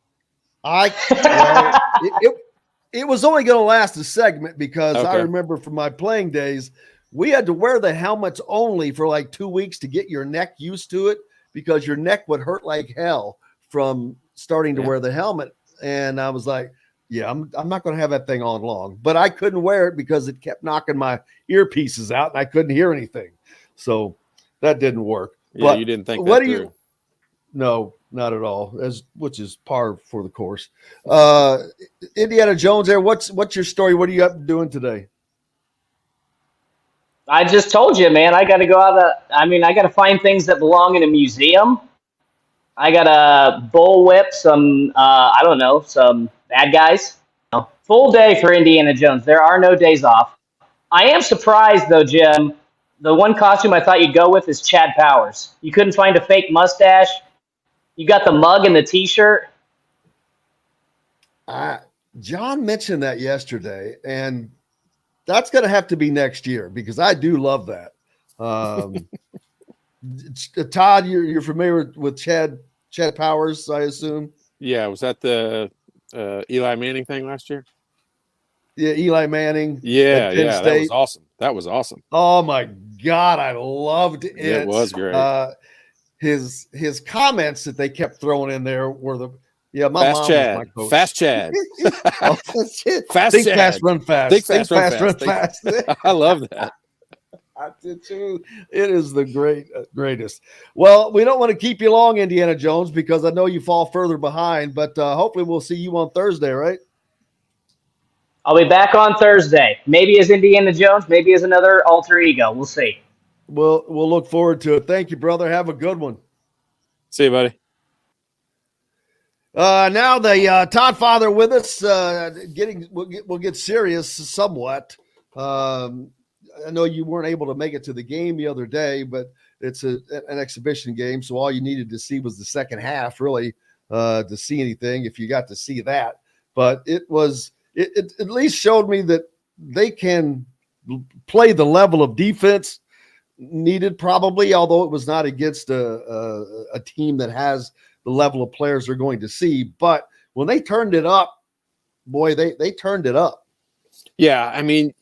It was only going to last a segment because I remember from my playing days, we had to wear the helmets only for like 2 weeks to get your neck used to it because your neck would hurt like hell from starting to wear the helmet. And I was like, yeah, I'm not going to have that thing on long, but I couldn't wear it because it kept knocking my earpieces out and I couldn't hear anything. So that didn't work. Yeah, but you didn't think that through. No, not at all. Which is par for the course. Indiana Jones there. What's your story? What are you up doing today? I just told you, man, I got to go out. I got to find things that belong in a museum. I got to bullwhip some, some bad guys. Full day for Indiana Jones. There are no days off. I am surprised, though, Jim. The one costume I thought you'd go with is Chad Powers. You couldn't find a fake mustache. You got the mug and the T-shirt. John mentioned that yesterday, and that's going to have to be next year because I do love that. Todd, you're familiar with Chad Powers, I assume? Yeah, was that the Eli Manning thing last year? Yeah, Eli Manning. Yeah, that was awesome. That was awesome. Oh my God, I loved it. It was great. His comments that they kept throwing in there were my Fast mom Chad. was my coach. Fast Chad. Fast Think Chad. Fast, run fast. Think fast, run fast. I love that. I did too. It is the greatest. Well, we don't want to keep you long, Indiana Jones, because I know you fall further behind, but hopefully we'll see you on Thursday, right? I'll be back on Thursday. Maybe as Indiana Jones, maybe as another alter ego. We'll see. We'll look forward to it. Thank you, brother. Have a good one. See you, buddy. Now the Todd Father with us. We'll get serious somewhat. I know you weren't able to make it to the game the other day, but it's an exhibition game, so all you needed to see was the second half, really, to see anything. If you got to see that, but it at least showed me that they can play the level of defense needed, probably, although it was not against a team that has the level of players they're going to see. But when they turned it up, boy, they turned it up. Yeah, I mean,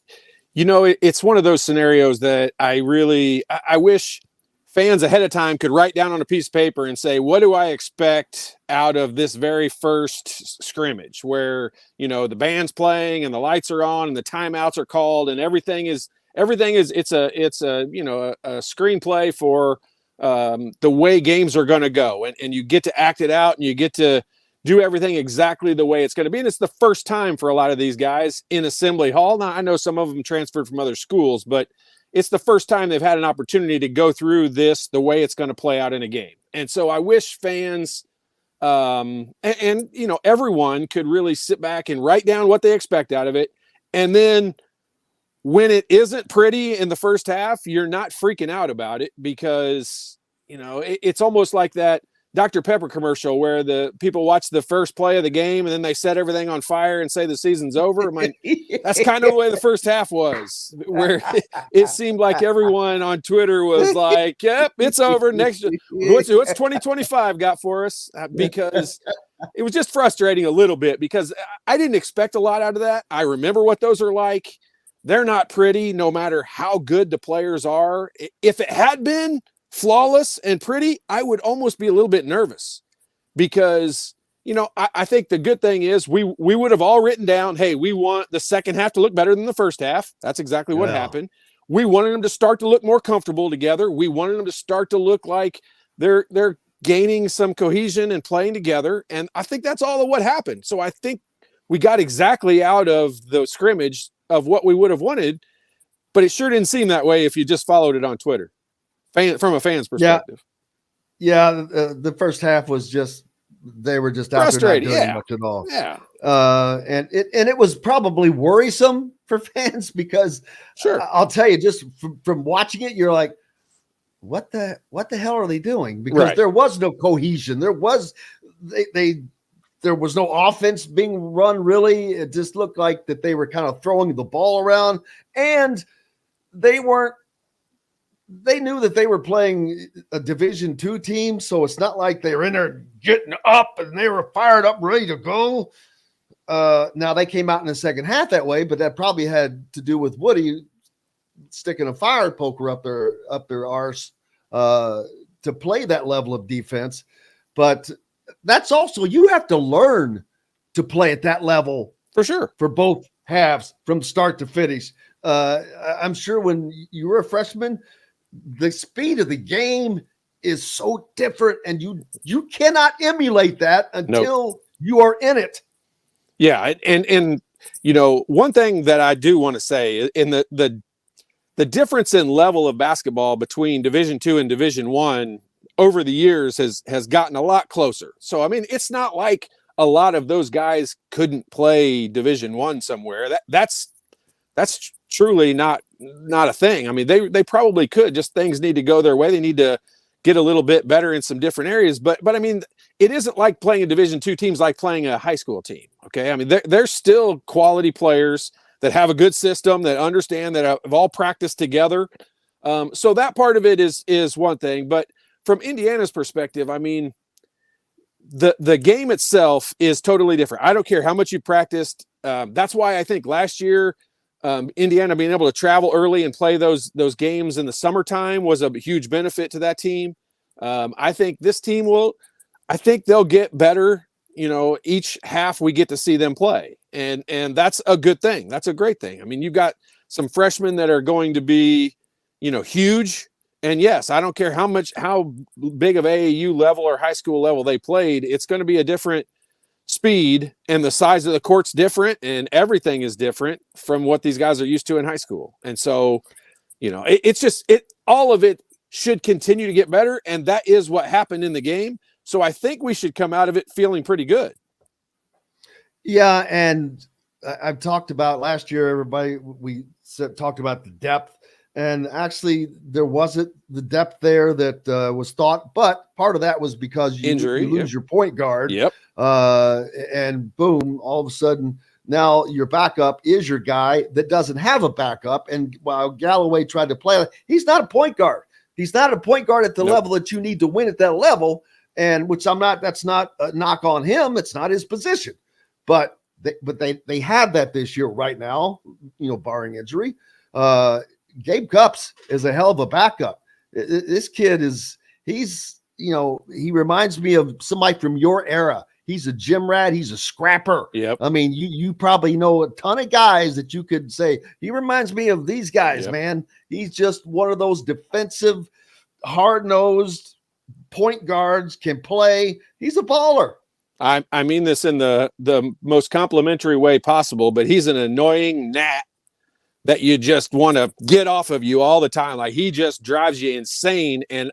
it's one of those scenarios that I wish fans ahead of time could write down on a piece of paper and say, what do I expect out of this very first scrimmage where, the band's playing and the lights are on and the timeouts are called and everything is it's a screenplay for the way games are going to go. And you get to act it out and you get to do everything exactly the way it's going to be. And it's the first time for a lot of these guys in Assembly Hall. Now, I know some of them transferred from other schools, but it's the first time they've had an opportunity to go through this the way it's going to play out in a game. And so I wish fans and everyone could really sit back and write down what they expect out of it. And then when it isn't pretty in the first half, you're not freaking out about it because, it's almost like that Dr. Pepper commercial where the people watch the first play of the game and then they set everything on fire and say the season's over. That's kind of the way the first half was, where it seemed like everyone on Twitter was like, yep, it's over. Next, what's 2025 got for us? Because it was just frustrating a little bit because I didn't expect a lot out of that. I remember what those are like. They're not pretty, no matter how good the players are. If it had been flawless and pretty, I would almost be a little bit nervous because, I think the good thing is we would have all written down, hey, we want the second half to look better than the first half. That's exactly what happened. We wanted them to start to look more comfortable together. We wanted them to start to look like they're gaining some cohesion and playing together. And I think that's all of what happened. So I think we got exactly out of the scrimmage of what we would have wanted, but it sure didn't seem that way if you just followed it on Twitter from a fan's perspective. Yeah. The first half was just, they were just out there not doing much at all. Yeah. And it was probably worrisome for fans because I'll tell you, just from watching it, you're like, what the hell are they doing? Because there was no cohesion. There was no offense being run really. It just looked like that they were kind of throwing the ball around, and they knew that they were playing a Division II team, so it's not like they were in there getting up and they were fired up, ready to go. Now they came out in the second half that way, but that probably had to do with Woody sticking a fire poker up their arse to play that level of defense. But that's also, you have to learn to play at that level for sure for both halves from start to finish. I'm sure when you were a freshman, the speed of the game is so different, and you cannot emulate that until you are in it. Yeah. And one thing that I do want to say in the difference in level of basketball between Division II and Division I over the years has gotten a lot closer. So, I mean, it's not like a lot of those guys couldn't play Division I somewhere. That's truly not a thing. I mean, they probably could, just things need to go their way. They need to get a little bit better in some different areas. But I mean, it isn't like playing a Division II teams like playing a high school team. Okay. I mean, they're still quality players that have a good system, that understand, that have all practiced together. So that part of it is one thing. But from Indiana's perspective, I mean, the game itself is totally different. I don't care how much you practiced. That's why I think last year, Indiana being able to travel early and play those games in the summertime was a huge benefit to that team. I think this team they'll get better. Each half we get to see them play, and that's a good thing. That's a great thing. I mean, you've got some freshmen that are going to be, huge. And yes, I don't care how big of AAU level or high school level they played. It's going to be a different speed, and the size of the court's different, and everything is different from what these guys are used to in high school. And so, all of it should continue to get better. And that is what happened in the game. So I think we should come out of it feeling pretty good. Yeah. And I've talked about last year, talked about the depth, and actually there wasn't the depth there that was thought, but part of that was because you lose your point guard. Yep. And boom, all of a sudden now your backup is your guy that doesn't have a backup. And while Galloway tried to play, he's not a point guard. He's not a point guard at the level that you need to win at that level. And that's not a knock on him. It's not his position, but they have that this year right now, barring injury. Gabe Cupps is a hell of a backup. This kid he reminds me of somebody from your era. He's a gym rat. He's a scrapper. Yep. I mean, you probably know a ton of guys that you could say, he reminds me of these guys, man. He's just one of those defensive, hard-nosed point guards, can play. He's a baller. I mean this in the most complimentary way possible, but he's an annoying gnat that you just want to get off of you all the time. Like, he just drives you insane, and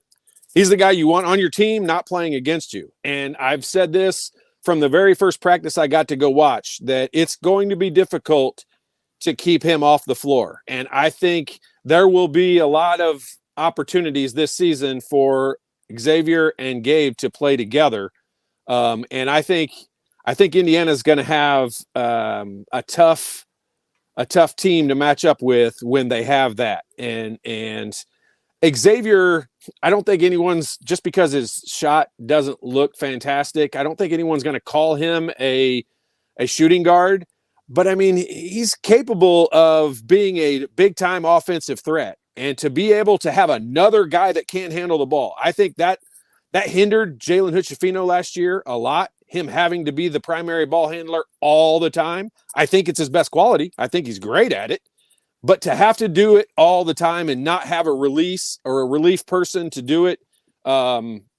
he's the guy you want on your team, not playing against you. And I've said this from the very first practice I got to go watch, that it's going to be difficult to keep him off the floor. And I think there will be a lot of opportunities this season for Xavier and Gabe to play together. And I think Indiana's going to have a tough team to match up with when they have that. And Xavier, I don't think anyone's, just because his shot doesn't look fantastic, I don't think anyone's going to call him a shooting guard. But I mean, he's capable of being a big time offensive threat, and to be able to have another guy that can't handle the ball. I think that hindered Jalen Hood-Schifino last year a lot. him having to be the primary ball handler all the time. I think it's his best quality. I think he's great at it. But to have to do it all the time and not have a release or a relief person to do it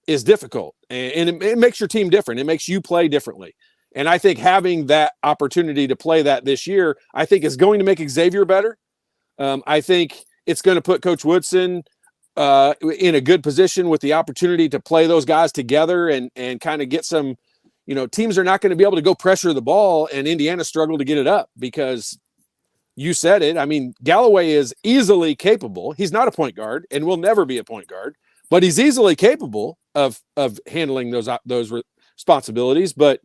is difficult. And it makes your team different. It makes you play differently. And I think having that opportunity to play that this year, I think is going to make Xavier better. I think it's going to put Coach Woodson in a good position with the opportunity to play those guys together and kind of get some, teams are not going to be able to go pressure the ball, and Indiana struggled to get it up because you said it. I mean, Galloway is easily capable. He's not a point guard and will never be a point guard, but he's easily capable of handling those responsibilities. But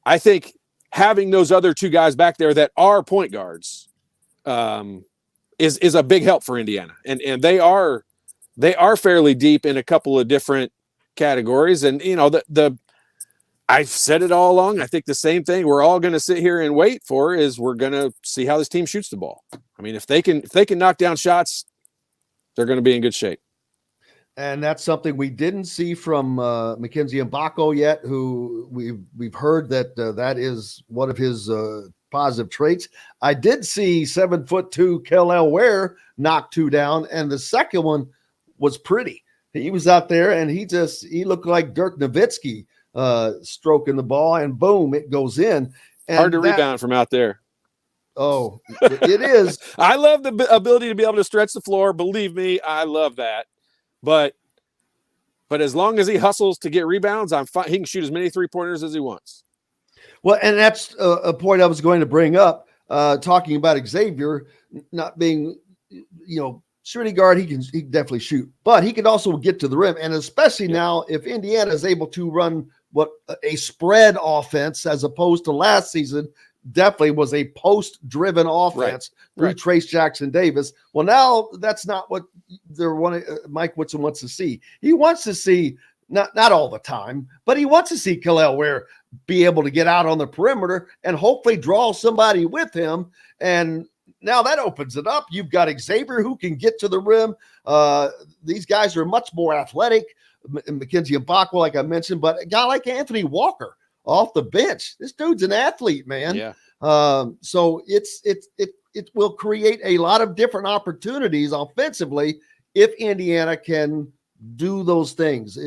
I think having those other two guys back there that are point guards is a big help for Indiana. And they are fairly deep in a couple of different categories. And, I've said it all along. I think the same thing we're all going to sit here and wait for is we're going to see how this team shoots the ball. I mean, if they can knock down shots, they're going to be in good shape. And that's something we didn't see from Mackenzie Mbako yet, who we've heard that that is one of his positive traits. I did see 7'2" Kel'el Ware knock 2 down, and the second one was pretty. He was out there, and he looked like Dirk Nowitzki stroking the ball, and boom, it goes in. And hard to rebound from out there. Oh, it is. I love the ability to be able to stretch the floor. Believe me, I love that. But as long as he hustles to get rebounds, I'm fine. He can shoot as many 3-pointers as he wants. Well, and that's a point I was going to bring up, talking about Xavier not being, shooting guard. He can definitely shoot, but he can also get to the rim. And especially now, if Indiana is able to run a spread offense as opposed to last season, definitely was a post-driven offense through Trace Jackson Davis. Well, now that's not what Mike Woodson wants to see. He wants to see, not all the time, but he wants to see Kel'el Ware be able to get out on the perimeter and hopefully draw somebody with him. And now that opens it up. You've got Xavier who can get to the rim. These guys are much more athletic. Mackenzie Mbako, like I mentioned, but a guy like Anthony Walker off the bench. This dude's an athlete, man. Yeah. So it will create a lot of different opportunities offensively if Indiana can do those things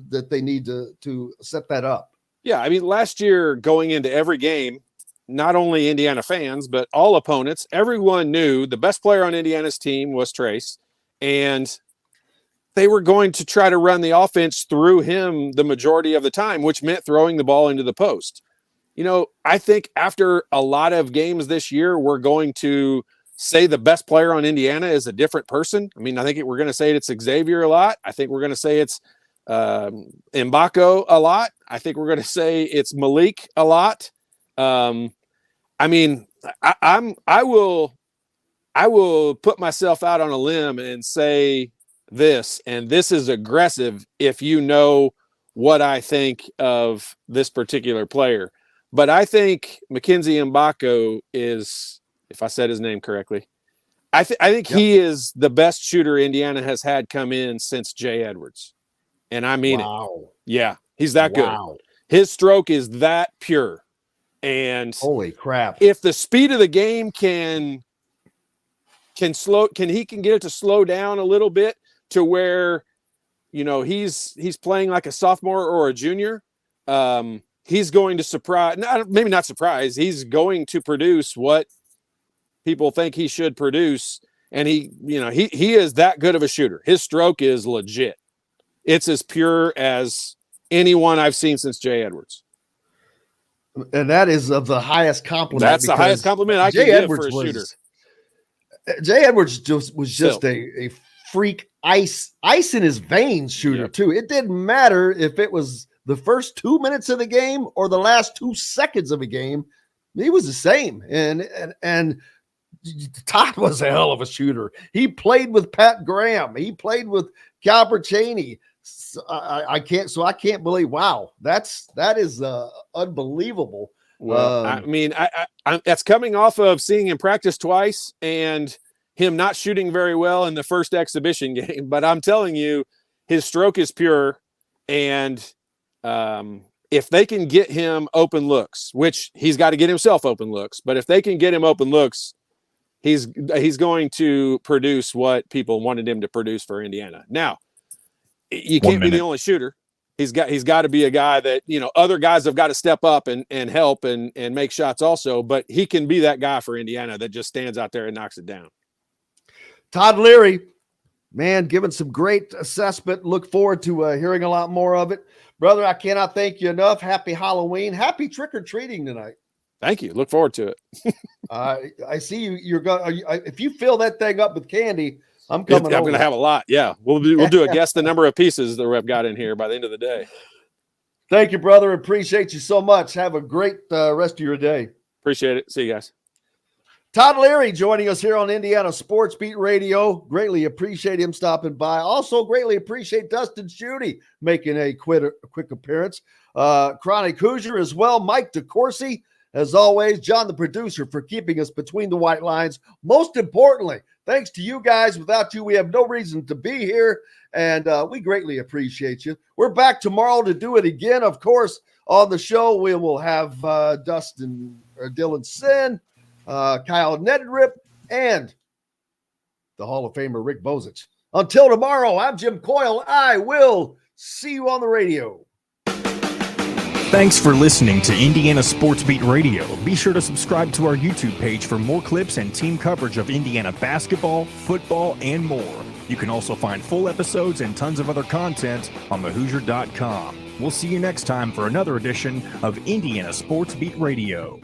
that they need to set that up. Yeah, I mean, last year going into every game, not only Indiana fans, but all opponents, everyone knew the best player on Indiana's team was Trace, and they were going to try to run the offense through him the majority of the time, which meant throwing the ball into the post. I think after a lot of games this year, we're going to say the best player on Indiana is a different person. I mean, I think we're going to say it's Xavier a lot. I think we're going to say it's Mbako a lot. I think we're going to say it's Malik a lot. I mean, I will put myself out on a limb and say this, and this is aggressive if you know what I think of this particular player. But I think Mackenzie Mbako is, if I said his name correctly, I think he is the best shooter Indiana has had come in since Jay Edwards. And I mean it. Yeah, he's that good. His stroke is that pure. And holy crap. If the speed of the game can get it to slow down a little bit to where, he's playing like a sophomore or a junior, he's going to surprise, maybe not surprise, he's going to produce what people think he should produce. And he is that good of a shooter. His stroke is legit. It's as pure as anyone I've seen since Jay Edwards. And that is of the highest compliment. That's the highest compliment I can give for a shooter. Jay Edwards was just a freak ice in his veins shooter too. It didn't matter if it was the first 2 minutes of the game or the last 2 seconds of a game. He was the same. And Todd was a hell of a shooter. He played with Pat Graham. He played with Calbert Chaney. So I can't believe. Wow, that is unbelievable. Well, I mean, I that's coming off of seeing him practice twice and him not shooting very well in the first exhibition game. But I'm telling you, his stroke is pure, and if they can get him open looks, which he's got to get himself open looks, but if they can get him open looks, he's going to produce what people wanted him to produce for Indiana. Now, you can't be the only shooter. He's got to be a guy that, other guys have got to step up and help and make shots also, but he can be that guy for Indiana that just stands out there and knocks it down. Todd Leary, man, giving some great assessment. Look forward to hearing a lot more of it. Brother, I cannot thank you enough. Happy Halloween. Happy trick-or-treating tonight. Thank you. Look forward to it. I see you. You're going. If you fill that thing up with candy, I'm coming. I'm going to have a lot. Yeah, we'll do a guess the number of pieces that we've got in here by the end of the day. Thank you, brother. Appreciate you so much. Have a great rest of your day. Appreciate it. See you guys. Todd Leary joining us here on Indiana Sports Beat Radio. Greatly appreciate him stopping by. Also greatly appreciate Dustin Schutte making a quick appearance. Chronic Hoosier as well. Mike DeCourcy, as always. John, the producer, for keeping us between the white lines. Most importantly, thanks to you guys. Without you, we have no reason to be here, and we greatly appreciate you. We're back tomorrow to do it again. Of course, on the show, we will have Dylan Sin, Kyle Nedrip, and the Hall of Famer Rick Bozich. Until tomorrow, I'm Jim Coyle. I will see you on the radio. Thanks for listening to Indiana Sports Beat Radio. Be sure to subscribe to our YouTube page for more clips and team coverage of Indiana basketball, football, and more. You can also find full episodes and tons of other content on thehoosier.com. We'll see you next time for another edition of Indiana Sports Beat Radio.